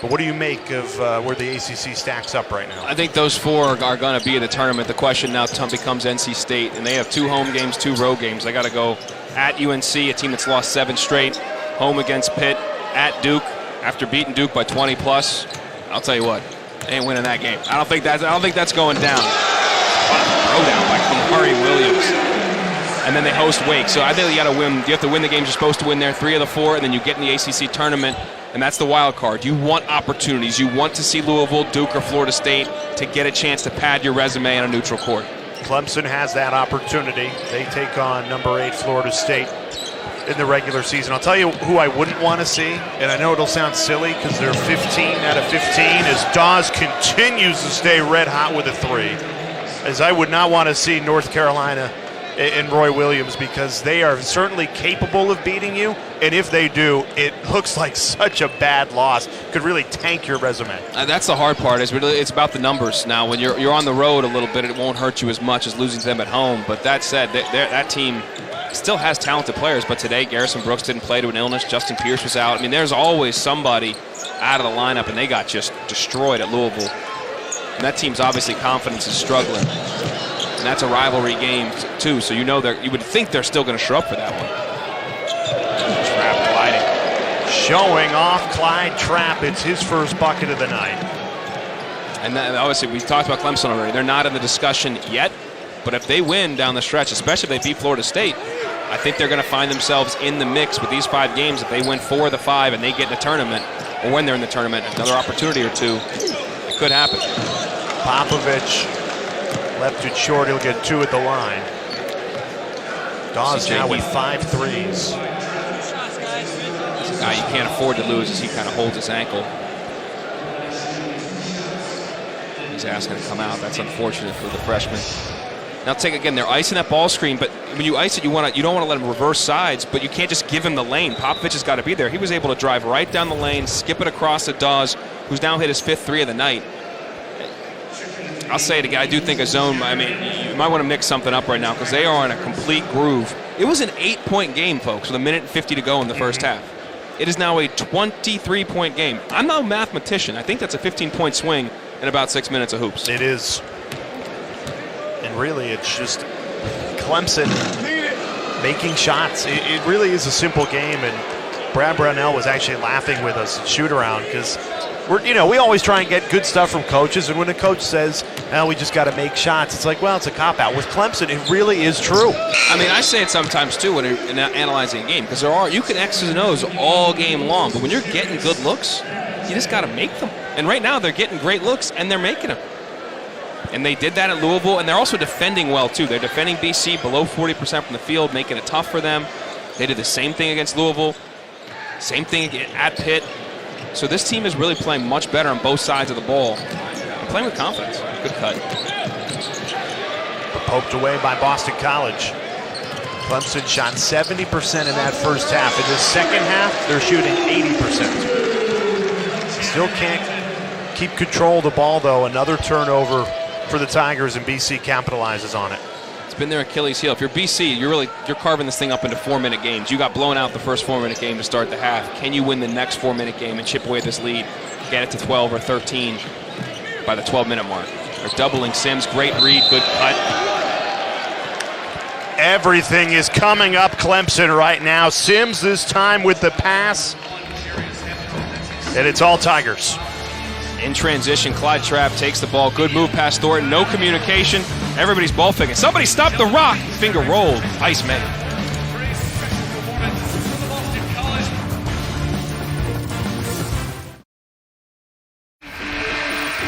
But what do you make of where the ACC stacks up right now? I think those 4 are going to be in the tournament. The question now becomes NC State, and they have 2 home games, 2 road games. They got to go at UNC, a team that's lost 7 straight, home against Pitt, at Duke, after beating Duke by 20 plus. I'll tell you what, they ain't winning that game. I don't think that's going down. Throwdown by Kamari Williams. And then they host Wake. So I think you got to win. You have to win the games you're supposed to win there, 3 of the 4, and then you get in the ACC tournament. And that's the wild card. You want opportunities. You want to see Louisville, Duke, or Florida State to get a chance to pad your resume on a neutral court. Clemson has that opportunity. They take on number 8 Florida State in the regular season. I'll tell you who I wouldn't want to see, and I know it'll sound silly because they're 15 out of 15, as Dawes continues to stay red hot with a 3. As I would not want to see North Carolina and Roy Williams, because they are certainly capable of beating you, and if they do, it looks like such a bad loss. Could really tank your resume. That's the hard part. It's about the numbers. Now, when you're on the road a little bit, it won't hurt you as much as losing to them at home. But that said, that team still has talented players. But today, Garrison Brooks didn't play to an illness. Justin Pierce was out. I mean, there's always somebody out of the lineup, and they got just destroyed at Louisville. And that team's obviously confidence is struggling. And that's a rivalry game, too, so you would think they're still going to show up for that one. Trapp gliding. showing off Clyde Trapp. It's his first bucket of the night. And that, obviously, we talked about Clemson already. They're not in the discussion yet, but if they win down the stretch, especially if they beat Florida State, I think they're going to find themselves in the mix with these 5 games. If they win 4 of the 5 and they get in the tournament, or when they're in the tournament, another opportunity or 2, it could happen. Popovich left it short. He'll get 2 at the line. Dawes now with 5 threes. This guy you can't afford to lose as he kind of holds his ankle. He's asking to come out. That's unfortunate for the freshman. Now they're icing that ball screen, but when you ice it, you don't want to let him reverse sides, but you can't just give him the lane. Popovich has got to be there. He was able to drive right down the lane, skip it across to Dawes, who's now hit his 5th 3 of the night. I'll say it again, I do think a zone, you might want to mix something up right now because they are in a complete groove. It was an 8-point game, folks, with 1:50 to go in the first half. It is now a 23-point game. I'm not a mathematician. I think that's a 15-point swing in about 6 minutes of hoops. It is. And really, it's just Clemson making shots. It really is a simple game, and Brad Brownell was actually laughing with us at shoot-around because we always try and get good stuff from coaches, and when a coach says, we just got to make shots, it's like, well, it's a cop-out. With Clemson, it really is true. I say it sometimes, too, when you're analyzing a game, because you can X's and O's all game long, but when you're getting good looks, you just got to make them. And right now, they're getting great looks, and they're making them. And they did that at Louisville, and they're also defending well, too. They're defending BC below 40% from the field, making it tough for them. They did the same thing against Louisville, same thing at Pitt. So this team is really playing much better on both sides of the ball. And playing with confidence. Good cut. Poked away by Boston College. Clemson shot 70% in that first half. In the second half, they're shooting 80%. Still can't keep control of the ball, though. Another turnover for the Tigers, and BC capitalizes on it. It's been their Achilles heel. If you're BC, you're carving this thing up into 4-minute games. You got blown out the first 4-minute game to start the half. Can you win the next 4-minute game and chip away this lead, get it to 12 or 13 by the 12-minute mark? They're doubling Sims. Great read, good cut. Everything is coming up Clemson right now. Sims this time with the pass, and it's all Tigers. In transition, Clyde Trapp takes the ball. Good move past Thornton. No communication. Everybody's ball faking. Somebody stop the rock. Finger rolled. Ice man.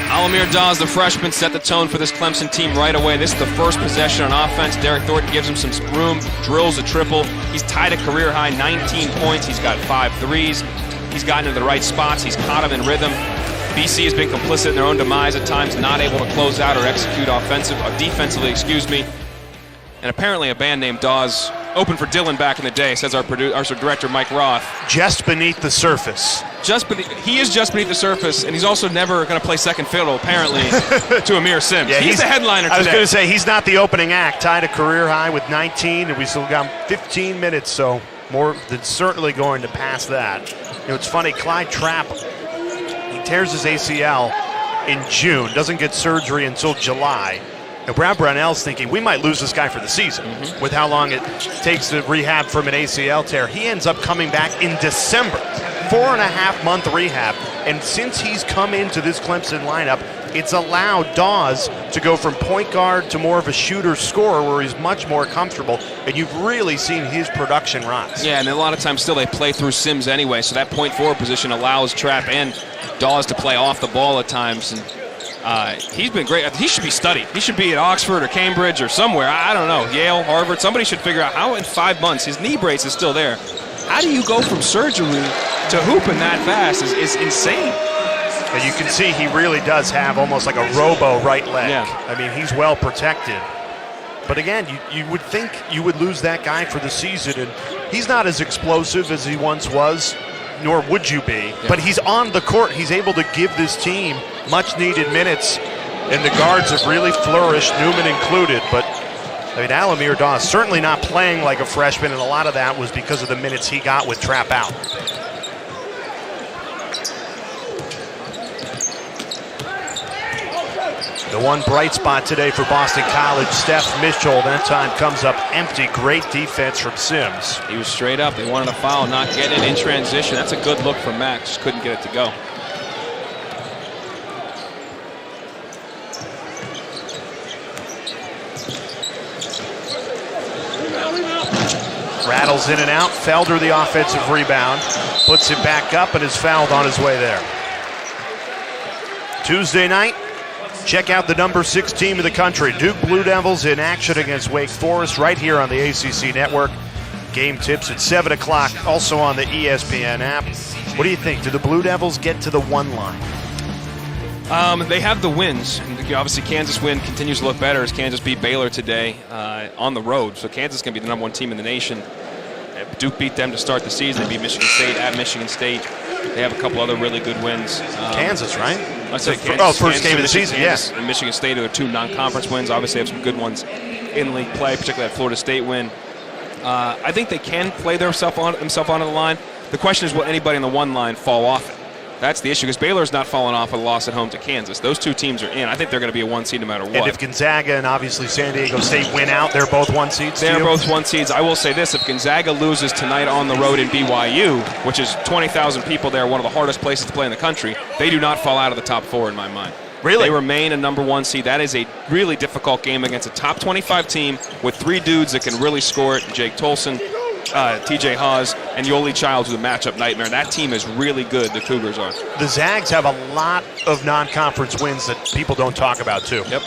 Alamir Dawes, the freshman, set the tone for this Clemson team right away. This is the first possession on offense. Derek Thornton gives him some room, drills a triple. He's tied a career high 19 points. He's got 5 threes. He's gotten into the right spots. He's caught him in rhythm. BC has been complicit in their own demise at times, not able to close out or execute defensively, And apparently a band named Dawes opened for Dylan back in the day, says our director Mike Roth. Just beneath the surface. He is just beneath the surface, and he's also never going to play second fiddle, apparently, to Amir Sims. Yeah, he's the headliner today. I was going to say, he's not the opening act. Tied a career high with 19, and we still got 15 minutes, so more than certainly going to pass that. It's funny, Clyde Trapp, tears his ACL in June, doesn't get surgery until July. Now, Brad Brownell's thinking we might lose this guy for the season with how long it takes to rehab from an ACL tear. He ends up coming back in December, 4.5-month rehab. And since he's come into this Clemson lineup, it's allowed Dawes to go from point guard to more of a shooter-scorer where he's much more comfortable, and you've really seen his production rise. Yeah, and a lot of times still they play through Sims anyway, so that point forward position allows Trapp and Dawes to play off the ball at times. And he's been great. He should be studied. He should be at Oxford or Cambridge or somewhere. I don't know, Yale, Harvard. Somebody should figure out how in 5 months, his knee brace is still there. How do you go from surgery to hooping that fast is insane. And you can see he really does have almost like a robo right leg. Yeah. I mean, he's well protected. But again, you would think you would lose that guy for the season, and he's not as explosive as he once was, nor would you be. Yeah. But he's on the court. He's able to give this team much-needed minutes, and the guards have really flourished, Newman included. But, Alamir Dawes certainly not playing like a freshman, and a lot of that was because of the minutes he got with Trapp out. The one bright spot today for Boston College, Steph Mitchell, that time comes up empty. Great defense from Sims. He was straight up. They wanted a foul, not getting it in transition. That's a good look for Max. Couldn't get it to go. Rattles in and out. Felder, the offensive rebound. Puts it back up and is fouled on his way there. Tuesday night, check out the number 6 team in the country. Duke Blue Devils in action against Wake Forest right here on the ACC Network. Game tips at 7 o'clock, also on the ESPN app. What do you think? Do the Blue Devils get to the 1 line? They have the wins. And obviously, Kansas win continues to look better as Kansas beat Baylor today on the road. So Kansas is going to be the number 1 team in the nation. Duke beat them to start the season. They beat Michigan State at Michigan State. They have a couple other really good wins. Kansas, right? I said Kansas. First game of the season, yes. And Michigan State are 2 non-conference wins. Obviously, they have some good ones in league play, particularly that Florida State win. I think they can play themselves onto the line. The question is, will anybody in the 1 line fall off it? That's the issue, because Baylor's not falling off a loss at home to Kansas. Those 2 teams are in. I think they're going to be a 1 seed no matter what. And if Gonzaga and obviously San Diego State win out, they're both 1 seeds. They're both 1 seeds. I will say this: if Gonzaga loses tonight on the road in BYU, which is 20,000 people there, one of the hardest places to play in the country, they do not fall out of the top 4 in my mind. Really? They remain a number 1 seed. That is a really difficult game against a top 25 team with 3 dudes that can really score it: Jake Tolson, TJ Haws, and Yoli Childs, with a matchup nightmare. That team is really good, the Cougars are. The Zags have a lot of non-conference wins that people don't talk about too. Yep.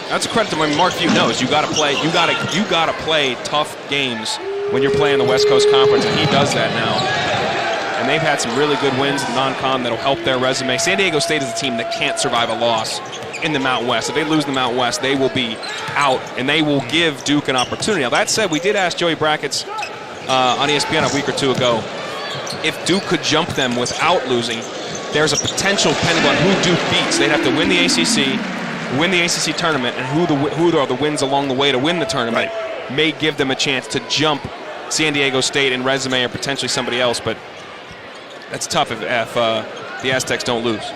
That's a credit to Mark Few knows. You gotta play tough games when you're playing the West Coast Conference, and he does that now. And they've had some really good wins in non-con that'll help their resume. San Diego State is a team that can't survive a loss in the Mountain West. If they lose the Mountain West, they will be out, and they will give Duke an opportunity. Now, that said, we did ask Joey Brackett's on ESPN a week or 2 ago if Duke could jump them without losing. There's a potential, depending on who Duke beats. They'd have to win the ACC tournament, and who are the wins along the way to win the tournament may give them a chance to jump San Diego State in resume or potentially somebody else, but that's tough if the Aztecs don't lose.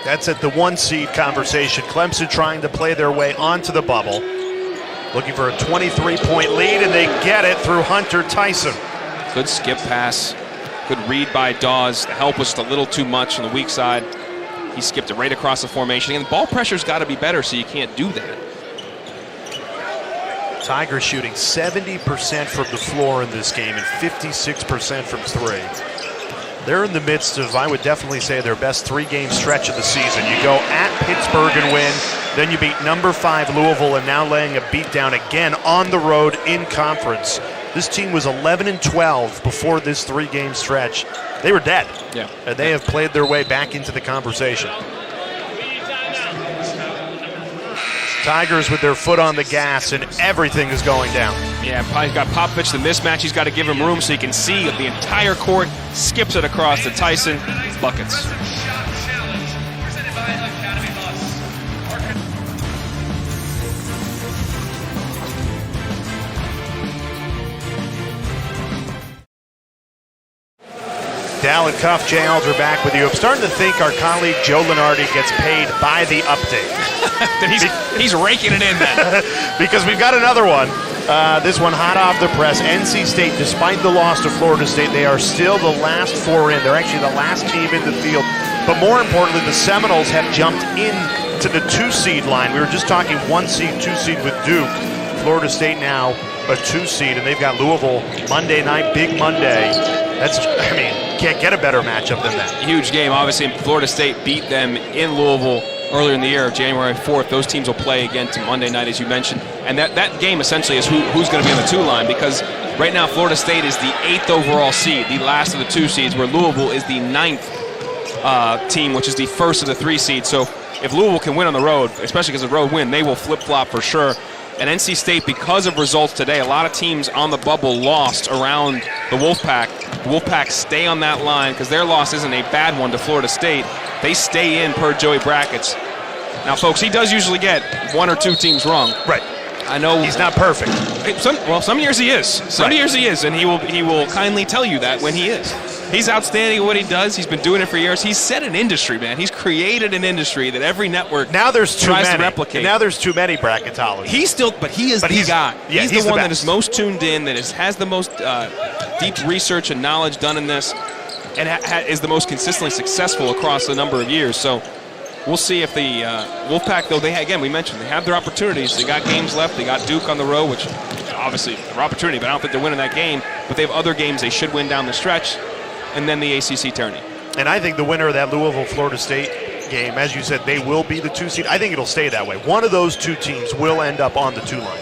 That's at the 1 seed conversation. Clemson trying to play their way onto the bubble, looking for a 23-point lead, and they get it through Hunter Tyson. Good skip pass, good read by Dawes. The help was just a little too much on the weak side. He skipped it right across the formation, and the ball pressure's got to be better, so you can't do that. Tigers shooting 70% from the floor in this game and 56% from 3. They're in the midst of, I would definitely say, their best 3-game stretch of the season. You go at Pittsburgh and win, then you beat number 5 Louisville, and now laying a beat down again on the road in conference. This team was 11-12 before this 3-game stretch. They were dead. Yeah. And they have played their way back into the conversation. Tigers with their foot on the gas, and everything is going down. Yeah, he's got Popovich, the mismatch. He's got to give him room so he can see the entire court. Skips it across to Tyson. Buckets. Dal and Cuff, Jay Alger back with you. I'm starting to think our colleague Joe Lenardi gets paid by the update. he's raking it in then. Because we've got another one. This one hot off the press. NC State, despite the loss to Florida State, they are still the last 4 in. They're actually the last team in the field. But more importantly, the Seminoles have jumped into the 2-seed line. We were just talking 1 seed, 2 seed with Duke. Florida State now a 2 seed, and they've got Louisville Monday night, big Monday. Can't get a better matchup than that. Huge game. Obviously, Florida State beat them in Louisville earlier in the year, January 4th. Those teams will play again to Monday night, as you mentioned. And that game essentially is who's going to be on the 2 line, because right now Florida State is the 8th overall seed, the last of the 2 seeds, where Louisville is the 9th team, which is the first of the 3 seeds. So if Louisville can win on the road, especially because of the road win, they will flip-flop for sure. And NC State, because of results today, a lot of teams on the bubble lost around the Wolfpack. The Wolfpack stay on that line because their loss isn't a bad one to Florida State. They stay in per Joey Brackett's. Now, folks, he does usually get 1 or 2 teams wrong. Right. I know he's not perfect. Some years he is. Some years he is, and he will kindly tell you that when he is. He's outstanding at what he does. He's been doing it for years. He's set an industry, man. He's created an industry that every network tries to replicate. Now there's too many bracketologists. He is the guy. Yeah, he's the one that is most tuned in, that has the most deep research and knowledge done in this, and is the most consistently successful across a number of years. So we'll see if the Wolfpack, though, we mentioned, they have their opportunities. They got games left. They got Duke on the road, which obviously their opportunity, but I don't think they're winning that game. But they have other games they should win down the stretch, and then the ACC tourney. And I think the winner of that Louisville-Florida State game, as you said, they will be the 2 seed. I think it'll stay that way. One of those two teams will end up on the 2 line.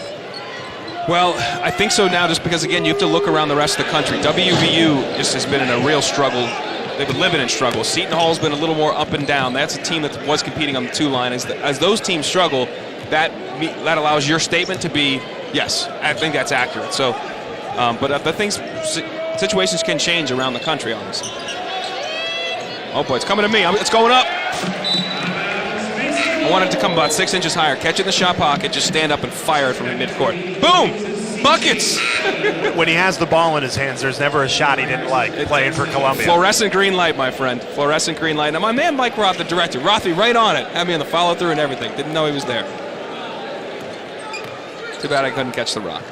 Well, I think so now, just because, again, you have to look around the rest of the country. WVU just has been in a real struggle. They've been living in struggle. Seton Hall's been a little more up and down. That's a team that was competing on the 2 line. As those teams struggle, that allows your statement to be, yes, I think that's accurate. So, but the situations can change around the country, obviously. Oh boy, it's coming to me. It's going up. I want it to come about 6 inches higher. Catch it in the shot pocket, just stand up and fire it from midcourt. Boom! Buckets! When he has the ball in his hands, there's never a shot he didn't like playing for Columbia. Fluorescent green light, my friend. Fluorescent green light. Now, my man Mike Roth, the director, Rothy, right on it. Had me on the follow-through and everything. Didn't know he was there. Too bad I couldn't catch the rock.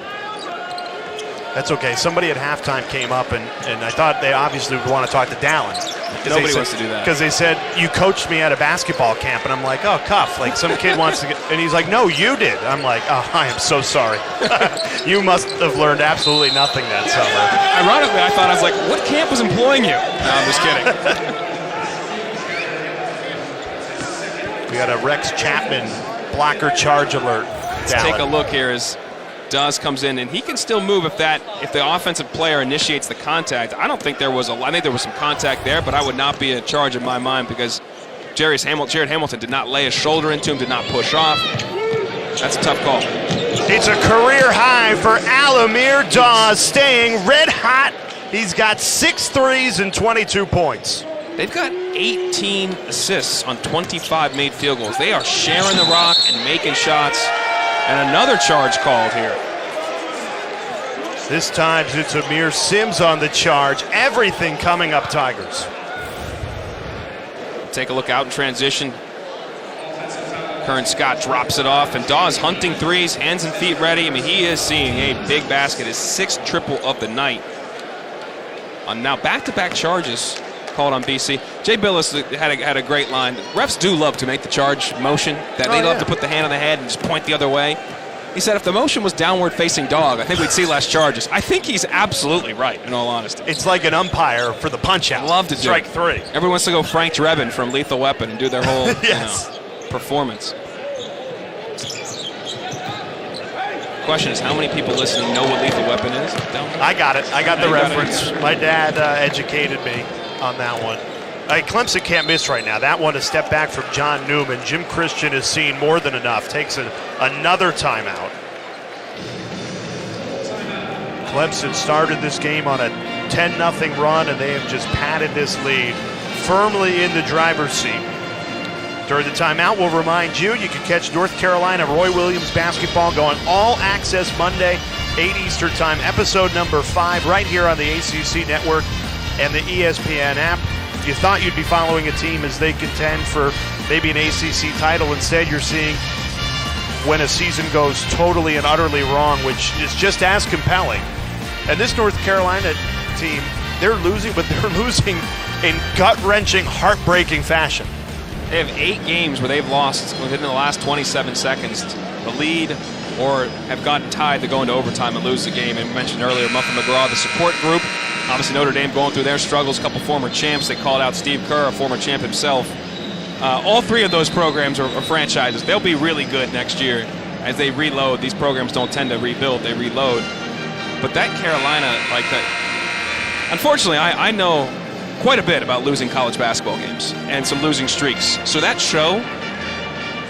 That's okay. Somebody at halftime came up, and I thought they obviously would want to talk to Dallin. Nobody wants to do that. Because they said, you coached me at a basketball camp. And I'm like, oh, cuff. Like, some kid wants to get... And he's like, no, you did. I'm like, oh, I am so sorry. You must have learned absolutely nothing that summer. Ironically, I was like, what camp was employing you? No, I'm just kidding. We got a Rex Chapman blocker charge alert. Let's take a look here as Dawes comes in, and he can still move if the offensive player initiates the contact. I don't think I think there was some contact there, but I would not be a charge in my mind because Jared Hamilton did not lay a shoulder into him, did not push off. That's a tough call. It's a career high for Alamir Dawes, staying red hot. He's got 6 threes and 22 points. They've got 18 assists on 25 made field goals. They are sharing the rock and making shots. And another charge called here. This time it's Amir Sims on the charge. Everything coming up Tigers. Take a look out in transition. Curran Scott drops it off, and Dawes hunting threes, hands and feet ready. I mean, he is seeing a big basket, his 6th triple of the night. On now back-to-back charges called on BC. Jay Billis had a great line. Refs do love to make the charge motion, that they love to put the hand on the head and just point the other way. He said if the motion was downward-facing dog, I think we'd see less charges. I think he's absolutely right, in all honesty. It's like an umpire for the punch-out. Love to do strike 3. Everyone wants to go Frank Drebin from Lethal Weapon and do their whole performance. Question is, how many people listening know what Lethal Weapon is? I got it. I got the reference. My dad educated me on that one. Clemson can't miss right now. That one, a step back from John Newman. Jim Christian has seen more than enough. Takes another timeout. Clemson started this game on a 10-0 run, and they have just padded this lead firmly in the driver's seat. During the timeout, we'll remind you can catch North Carolina Roy Williams basketball going all access Monday, 8 Eastern Time, episode number 5, right here on the ACC Network and the ESPN app. If you thought you'd be following a team as they contend for maybe an ACC title, instead you're seeing when a season goes totally and utterly wrong, which is just as compelling. And this North Carolina team, they're losing, but they're losing in gut-wrenching, heartbreaking fashion. They have 8 games where they've lost within the last 27 seconds the lead or have gotten tied to go into overtime and lose the game. And mentioned earlier, Muffin McGraw, the support group. Obviously, Notre Dame going through their struggles. A couple former champs. They called out Steve Kerr, a former champ himself. All 3 of those programs are franchises. They'll be really good next year as they reload. These programs don't tend to rebuild. They reload. But that Carolina, like that, unfortunately, I know quite a bit about losing college basketball games and some losing streaks. So that show,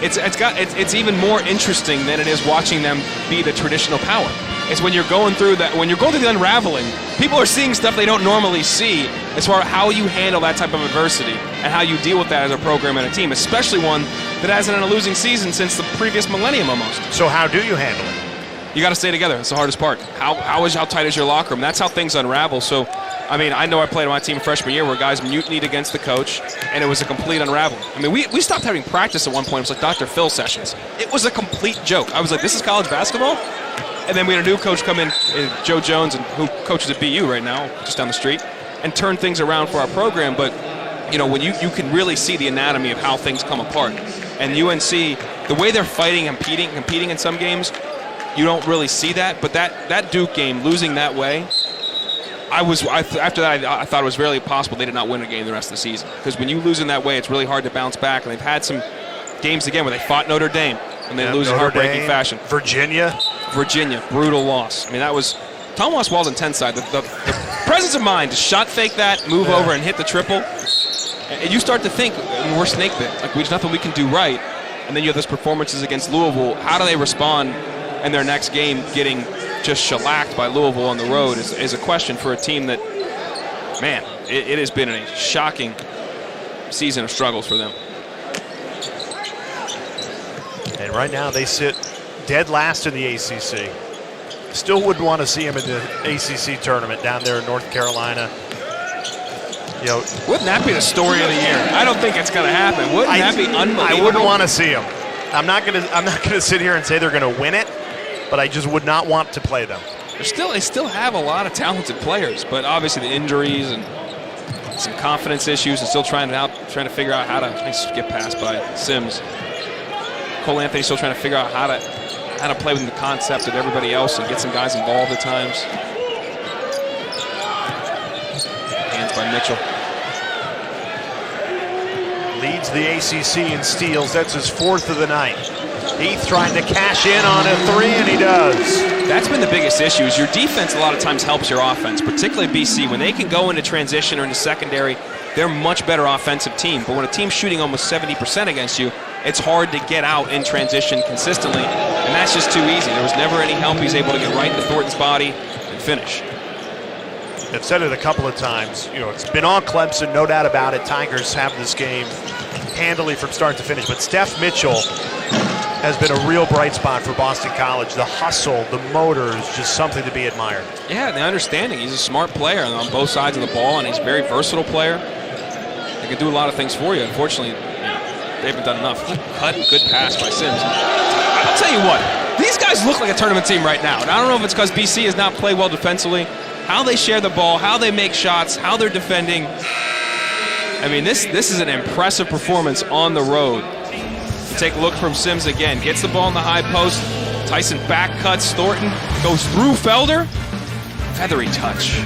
it's even more interesting than it is watching them be the traditional power. It's when you're going through the unraveling, people are seeing stuff they don't normally see as far as how you handle that type of adversity and how you deal with that as a program and a team, especially one that hasn't had a losing season since the previous millennium almost. So how do you handle it? You got to stay together. That's the hardest part. How tight is your locker room? That's how things unravel. So I mean, I know I played on my team freshman year where guys mutinied against the coach, and it was a complete unraveling. I mean, we stopped having practice at one point. It was like Dr. Phil sessions. It was a complete joke. I was like, this is college basketball? And then we had a new coach come in, Joe Jones, who coaches at BU right now, just down the street, and turn things around for our program. But, you know, when you can really see the anatomy of how things come apart. And UNC, the way they're fighting and competing in some games, you don't really see that. But that Duke game, losing that way, after that, I thought it was really possible they did not win a game the rest of the season. Because when you lose in that way, it's really hard to bounce back. And they've had some games again where they fought Notre Dame and they lose in heartbreaking fashion. Virginia, brutal loss. I mean, that was Tom Walden 10 side. The presence of mind to shot fake that, move over, and hit the triple. And you start to think, we're snake bit. Like, there's nothing we can do right. And then you have those performances against Louisville. How do they respond in their next game, getting just shellacked by Louisville on the road is a question for a team that, man, it has been a shocking season of struggles for them. And right now they sit dead last in the ACC. Still wouldn't want to see them in the ACC tournament down there in North Carolina. You know, wouldn't that be the story of the year? I don't think it's going to happen. Wouldn't that be unbelievable? I wouldn't want to see them. I'm not going to sit here and say they're going to win it, but I just would not want to play them. They still have a lot of talented players, but obviously the injuries and some confidence issues, and still trying to figure out how to get past by Sims. Cole Anthony's still trying to figure out how to play within the concept of everybody else and get some guys involved at times. Hands by Mitchell. Leads the ACC in steals. That's his 4th of the night. Heath trying to cash in on a 3, and he does. That's been the biggest issue, is your defense a lot of times helps your offense, particularly BC. When they can go into transition or into secondary, they're a much better offensive team. But when a team's shooting almost 70% against you, it's hard to get out in transition consistently, and that's just too easy. There was never any help. He's able to get right into Thornton's body and finish. I've said it a couple of times. You know, it's been on Clemson, no doubt about it. Tigers have this game handily from start to finish, but Steph Mitchell has been a real bright spot for Boston College. The hustle, the motor is just something to be admired. Yeah, the understanding. He's a smart player on both sides of the ball, and he's a very versatile player. He can do a lot of things for you. Unfortunately, they haven't done enough. Good cut, good pass by Sims. I'll tell you what, these guys look like a tournament team right now. And I don't know if it's because BC has not played well defensively, how they share the ball, how they make shots, how they're defending. I mean, this is an impressive performance on the road. Take a look from Sims again. Gets the ball in the high post. Tyson back cuts. Thornton goes through Felder. Feathery touch.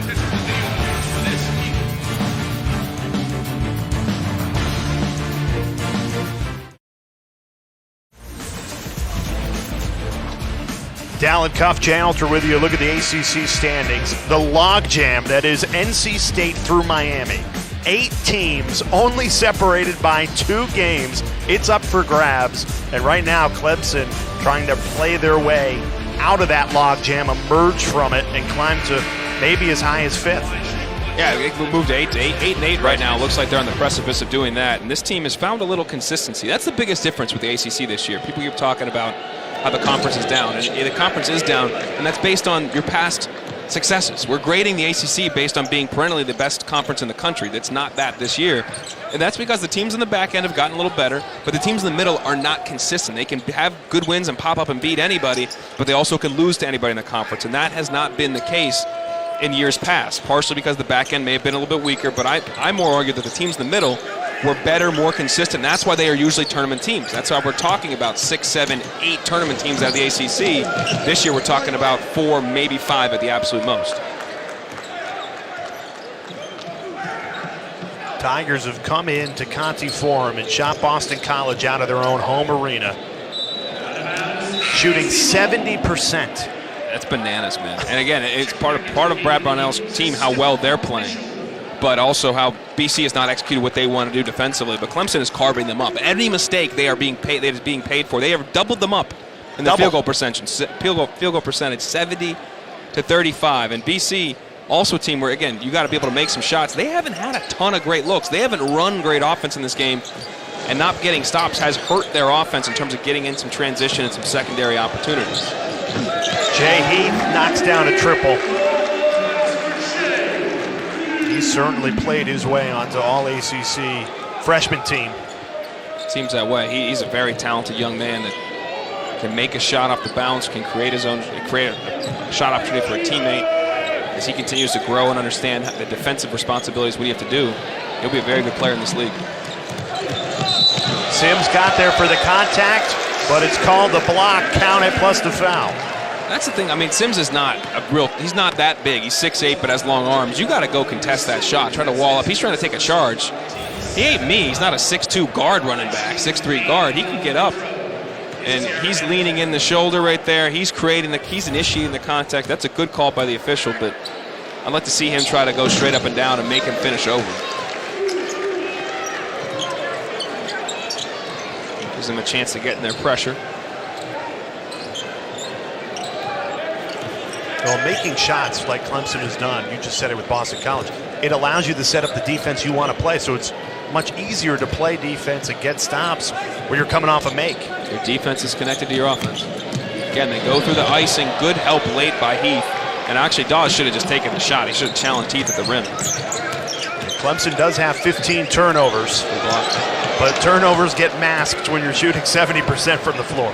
Dallin Cuff, Jay Alter with you. Look at the ACC standings. The logjam that is NC State through Miami. 8 teams, only separated by 2 games. It's up for grabs. And right now, Clemson trying to play their way out of that logjam, emerge from it, and climb to maybe as high as 5th. Yeah, we moved to 8-8 right now. Looks like they're on the precipice of doing that. And this team has found a little consistency. That's the biggest difference with the ACC this year. People keep talking about how the conference is down. And the conference is down, and that's based on your past successes. We're grading the ACC based on being perennially the best conference in the country. That's not that this year. And that's because the teams in the back end have gotten a little better, but the teams in the middle are not consistent. They can have good wins and pop up and beat anybody, but they also can lose to anybody in the conference. And that has not been the case in years past, partially because the back end may have been a little bit weaker, but I more argue that the teams in the middle were better, more consistent. That's why they are usually tournament teams. That's why we're talking about 6, 7, 8 tournament teams out of the ACC. This year we're talking about 4, maybe 5 at the absolute most. Tigers have come in to Conte Forum and shot Boston College out of their own home arena, shooting 70%. That's bananas, man. And again, it's part of Brad Brownell's team how well they're playing, but also how BC has not executed what they want to do defensively. But Clemson is carving them up. Any mistake they are being paid for. They have doubled them up in the field goal percentage. Field goal percentage 70 to 35. And BC also a team where, again, you got to be able to make some shots. They haven't had a ton of great looks. They haven't run great offense in this game, and not getting stops has hurt their offense in terms of getting in some transition and some secondary opportunities. Jay Heath knocks down a triple. He certainly played his way onto all-ACC freshman team. Seems that way. He's a very talented young man that can make a shot off the bounce, can create a shot opportunity for a teammate. As he continues to grow and understand the defensive responsibilities, what you have to do, he'll be a very good player in this league. Sims got there for the contact, but it's called the block, count it, plus the foul. That's the thing. I mean, Sims is not he's not that big. He's 6'8", but has long arms. You got to go contest that shot, try to wall up. He's trying to take a charge. He ain't me. He's not a 6'2" guard running back, 6'3" guard. He can get up. And he's leaning in the shoulder right there. He's initiating the contact. That's a good call by the official, but I'd like to see him try to go straight up and down and make him finish over. Gives them a chance to get in their pressure. Well, making shots like Clemson has done, you just said it with Boston College, it allows you to set up the defense you want to play. So it's much easier to play defense and get stops where you're coming off a make. Your defense is connected to your offense. Again, they go through the icing. Good help late by Heath. And actually, Dawes should have just taken the shot. He should have challenged Heath at the rim. Clemson does have 15 turnovers, but turnovers get masked when you're shooting 70% from the floor.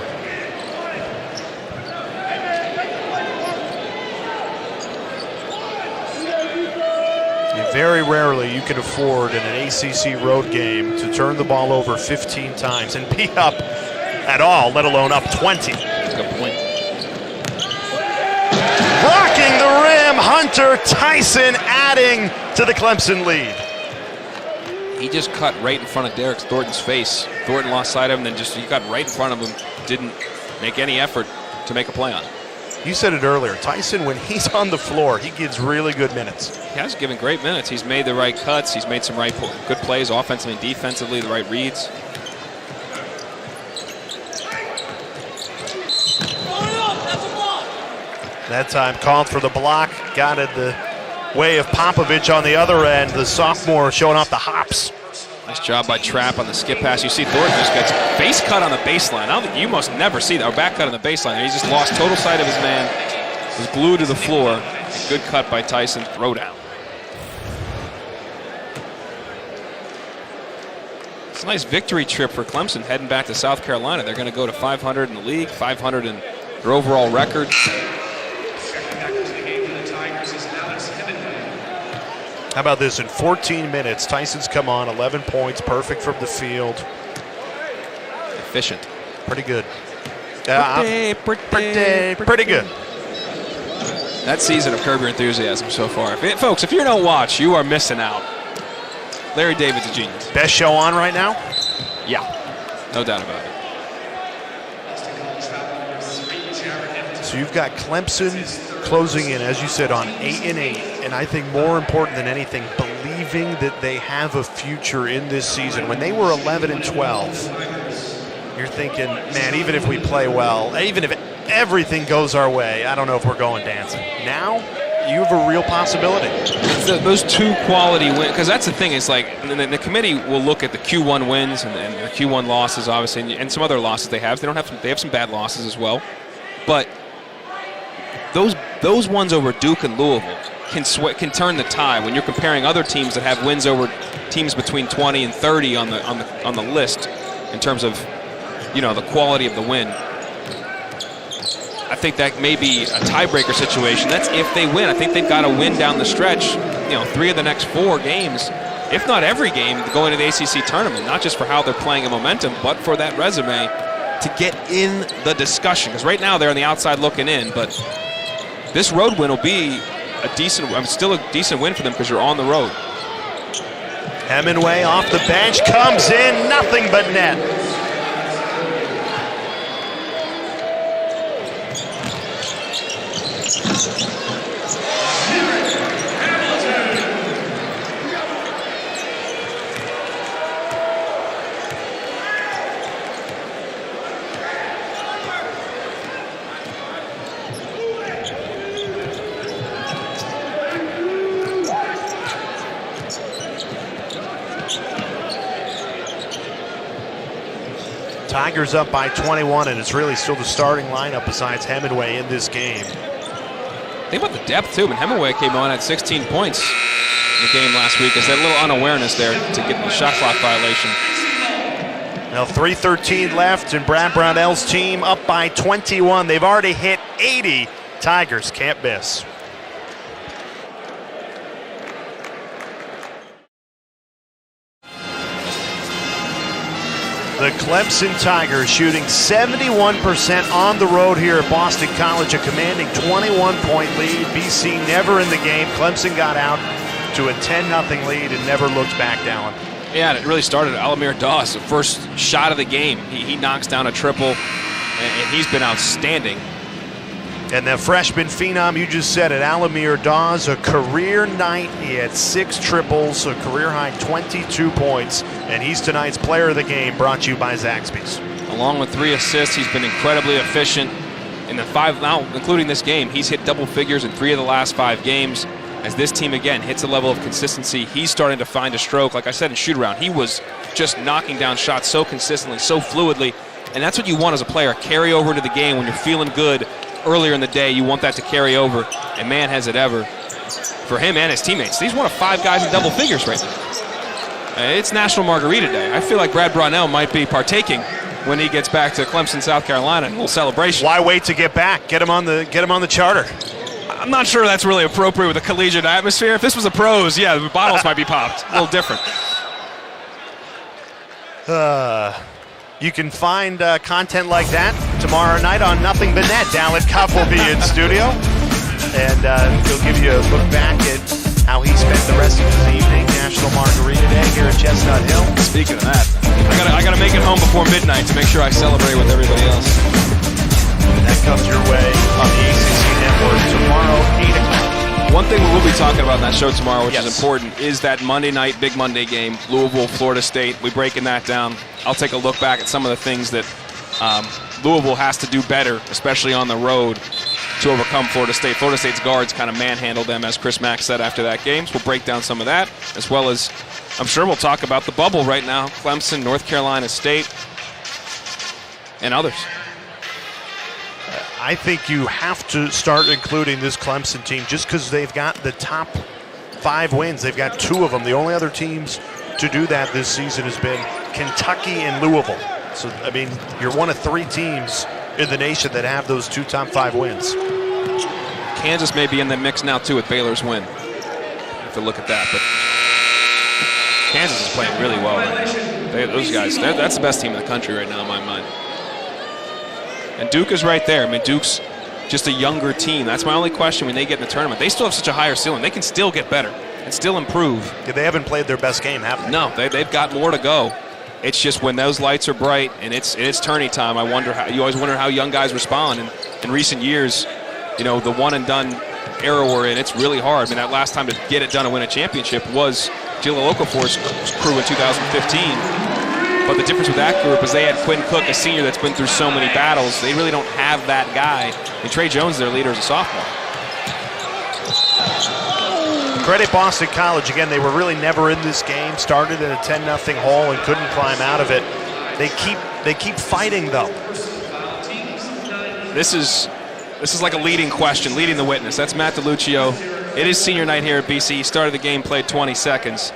Very rarely you can afford in an ACC road game to turn the ball over 15 times and be up at all, let alone up 20. Good point. Rocking the rim, Hunter Tyson adding to the Clemson lead. He just cut right in front of Derek Thornton's face. Thornton lost sight of him, then he got right in front of him, didn't make any effort to make a play on it. You said it earlier, Tyson, when he's on the floor, he gives really good minutes. He has given great minutes. He's made the right cuts. He's made some good plays offensively and defensively, the right reads. That time called for the block, got it the way of Popovich on the other end, the sophomore showing off the hops. Nice job by Trapp on the skip pass. You see Thornton just gets face cut on the baseline. I don't think you must never see that, or back cut on the baseline. He just lost total sight of his man, was glued to the floor. Good cut by Tyson, throw down. It's a nice victory trip for Clemson heading back to South Carolina. They're going to go to 500 in the league, 500 in their overall record. How about this? In 14 minutes, Tyson's come on, 11 points, perfect from the field. Efficient. Pretty good. Pretty good. That season of Curb Your Enthusiasm so far. Folks, if you don't watch, you are missing out. Larry David's a genius. Best show on right now? Yeah, no doubt about it. So you've got Clemson closing in, as you said, on 8-8, and I think more important than anything, believing that they have a future in this season. When they were 11-12, you're thinking, man, even if we play well, even if everything goes our way, I don't know if we're going dancing. Now, you have a real possibility. Those two quality wins, because that's the thing, is like the committee will look at the Q1 wins and the Q1 losses, obviously, and some other losses they have. They have some bad losses as well, but those ones over Duke and Louisville can turn the tide when you're comparing other teams that have wins over teams between 20 and 30 on the list in terms of, you know, the quality of the win. I think that may be a tiebreaker situation. That's if they win. I think they've got to win down the stretch, 3 of the next 4 games, if not every game, going to the ACC tournament, not just for how they're playing in momentum, but for that resume to get in the discussion. Because right now they're on the outside looking in, but this road win will be still a decent win for them because you're on the road. Hemingway off the bench, comes in, nothing but net. Tigers up by 21, and it's really still the starting lineup besides Hemingway in this game. Think about the depth, too. When Hemingway came on at 16 points, the game last week is that little unawareness there to get the shot clock violation. Now 3:13 left, and Brad Brownell's team up by 21. They've already hit 80. Tigers can't miss. The Clemson Tigers shooting 71% on the road here at Boston College, a commanding 21-point lead. BC never in the game. Clemson got out to a 10-0 lead and never looked back down. Yeah, and it really started at Alamir Dawes, the first shot of the game. He knocks down a triple, and he's been outstanding. And the freshman phenom, you just said it, Alamir Dawes, a career night. He had 6 triples, a career-high 22 points, and he's tonight's player of the game, brought to you by Zaxby's. Along with 3 assists, he's been incredibly efficient. In the 5, now including this game, he's hit double figures in 3 of the last 5 games. As this team, again, hits a level of consistency, he's starting to find a stroke. Like I said in shoot-around, he was just knocking down shots so consistently, so fluidly, and that's what you want as a player, carry over into the game when you're feeling good. Earlier in the day, you want that to carry over, and man, has it ever for him and his teammates. He's one of 5 guys in double figures right now. It's National Margarita Day. I feel like Brad Brownell might be partaking when he gets back to Clemson, South Carolina, a little celebration. Why wait to get back? Get him on the charter. I'm not sure that's really appropriate with a collegiate atmosphere. If this was a pros, yeah, the bottles might be popped. A little different. You can find content like that tomorrow night on Nothing But Net. Dallin Cuff will be in studio, and he'll give you a look back at how he spent the rest of his evening. National Margarita Day here at Chestnut Hill. Speaking of that, I gotta make it home before midnight to make sure I celebrate with everybody else. And that comes your way on the ACC Network tomorrow, 8 o'clock. One thing we will be talking about in that show tomorrow, which is important, is that Monday night, Big Monday game, Louisville, Florida State. We're breaking that down. I'll take a look back at some of the things that Louisville has to do better, especially on the road, to overcome Florida State. Florida State's guards kind of manhandled them, as Chris Mack said after that game. So we'll break down some of that, as well as I'm sure we'll talk about the bubble right now, Clemson, North Carolina State, and others. I think you have to start including this Clemson team just because they've got the top 5 wins. They've got 2 of them. The only other teams to do that this season has been Kentucky and Louisville. So, I mean, you're one of 3 teams in the nation that have those 2 top 5 wins. Kansas may be in the mix now, too, with Baylor's win. You have to look at that. But Kansas is playing really well right now. Those guys, that's the best team in the country right now in my mind. And Duke is right there. I mean, Duke's just a younger team. That's my only question when they get in the tournament. They still have such a higher ceiling. They can still get better and still improve. Yeah, they haven't played their best game, have they? No, they've got more to go. It's just when those lights are bright and it's tourney time, you always wonder how young guys respond. And in recent years, you know, the one-and-done era we're in, it's really hard. I mean, that last time to get it done and win a championship was Gila Okafor's crew in 2015. But the difference with that group is they had Quinn Cook, a senior that's been through so many battles. They really don't have that guy. And Trey Jones, their leader, is a sophomore. Credit Boston College. Again, they were really never in this game. Started in a 10-0 hole and couldn't climb out of it. They keep fighting, though. This is like a leading question, leading the witness. That's Matt DeLuccio. It is senior night here at BC. He started the game, played 20 seconds.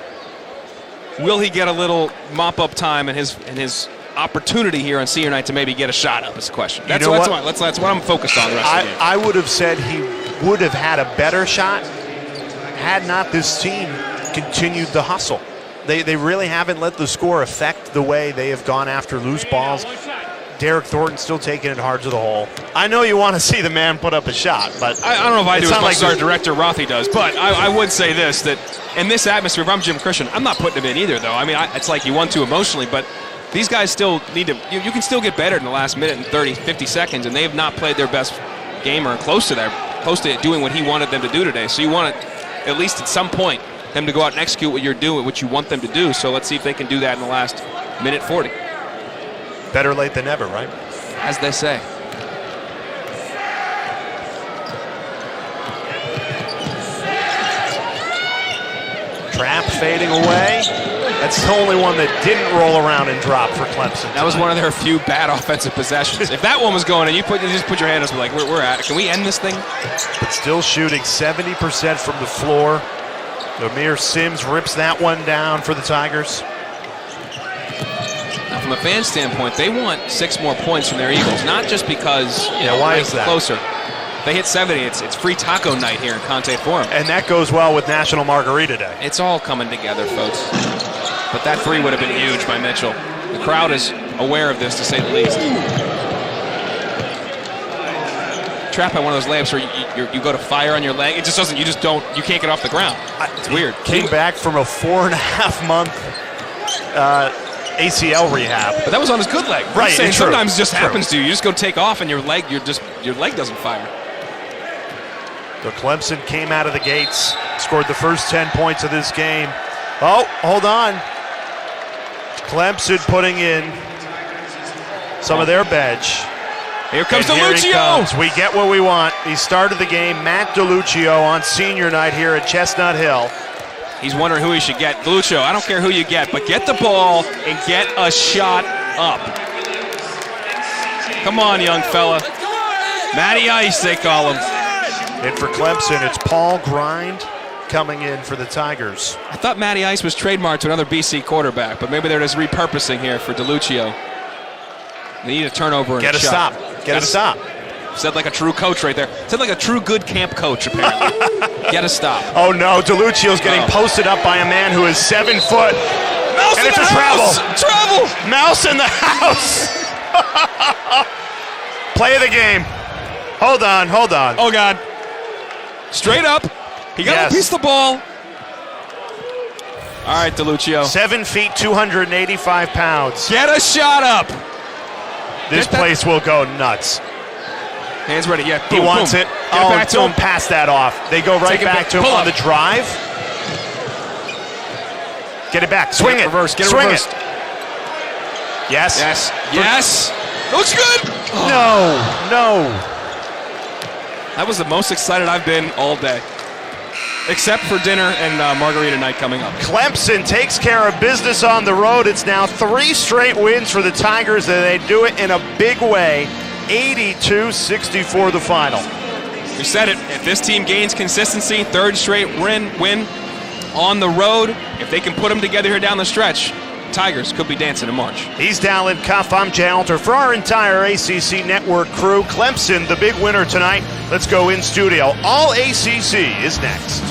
Will he get a little mop-up time in his opportunity here on senior night to maybe get a shot up? Is the question. That's what I'm focused on the rest of the game. I would have said he would have had a better shot had not this team continued the hustle. They really haven't let the score affect the way they have gone after loose balls. Derek Thornton still taking it hard to the hole. I know you want to see the man put up a shot, but I don't know if I do as much as our director Rothy does, but I would say this, that in this atmosphere, if I'm Jim Christian, I'm not putting him in either, though. I mean, it's like you want to emotionally, but these guys still need to, you can still get better in the last minute and 30, 50 seconds, and they have not played their best game or close to doing what he wanted them to do today. So you want it, at least at some point, them to go out and execute what you want them to do. So let's see if they can do that in the last minute 40. Better late than never, right? As they say. Trap fading away. That's the only one that didn't roll around and drop for Clemson. That was one of their few bad offensive possessions. If that one was going and you just put your hand up and like, we're at it. Can we end this thing? But still shooting 70% from the floor. Amir Sims rips that one down for the Tigers. Now, from a fan standpoint, they want 6 more points from their Eagles, not just because why is that? Closer. They hit 70. It's free taco night here in Conte Forum. And that goes well with National Margarita Day. It's all coming together, folks. But that 3 would have been huge by Mitchell. The crowd is aware of this, to say the least. Trapped by one of those layups where you go to fire on your leg. It just doesn't. You can't get off the ground. It's weird. Came back from a 4.5-month ACL rehab. But that was on his good leg. Right. Saying True. sometimes it just True. happens to you. You just go take off and your leg doesn't fire. So Clemson came out of the gates, scored the first 10 points of this game. Oh, hold on. Clemson putting in some of their bench. Here comes And here he DeLuccio. comes. We get what we want. He started the game, Matt DeLuccio, on senior night here at Chestnut Hill. He's wondering who he should get. DeLuccio, I don't care who you get, but get the ball and get a shot up. Come on, young fella. Matty Ice, they call him. And for Clemson, it's Paul Grind coming in for the Tigers. I thought Matty Ice was trademarked to another BC quarterback, but maybe they're just repurposing here for DeLuccio. They need a turnover and Get a shot. stop. Get a stop. Said like a true coach right there. Said like a true good camp coach, apparently. Get a stop. Oh, no. DeLuccio's getting posted up by a man who is 7 foot. Mouse And in it's the a house! Travel! Mouse in the house. Play of the game. Hold on. Oh, God. Straight up. He got Yes. a piece of the ball. All right, DeLuccio. 7 feet, 285 pounds. Get a shot up. This Get that- place will go nuts. Hands ready. Yeah, He boom, wants boom. it. Get it back to don't him. pass that off. They go right Take it back back. to him Pull on up. the drive. Get it back. Swing Get it. reversed. Get it Swing reversed. it. Yes. Yes. Yes. Looks good. No. That was the most excited I've been all day. Except for dinner and margarita night coming up. Clemson takes care of business on the road. It's now 3 straight wins for the Tigers, and they do it in a big way. 82-64 the final. We said it. If this team gains consistency, 3rd straight win on the road, if they can put them together here down the stretch, Tigers could be dancing in March. He's Dallin Cuff. I'm Jay Alter. For our entire ACC Network crew, Clemson, the big winner tonight. Let's go in studio. All ACC is next.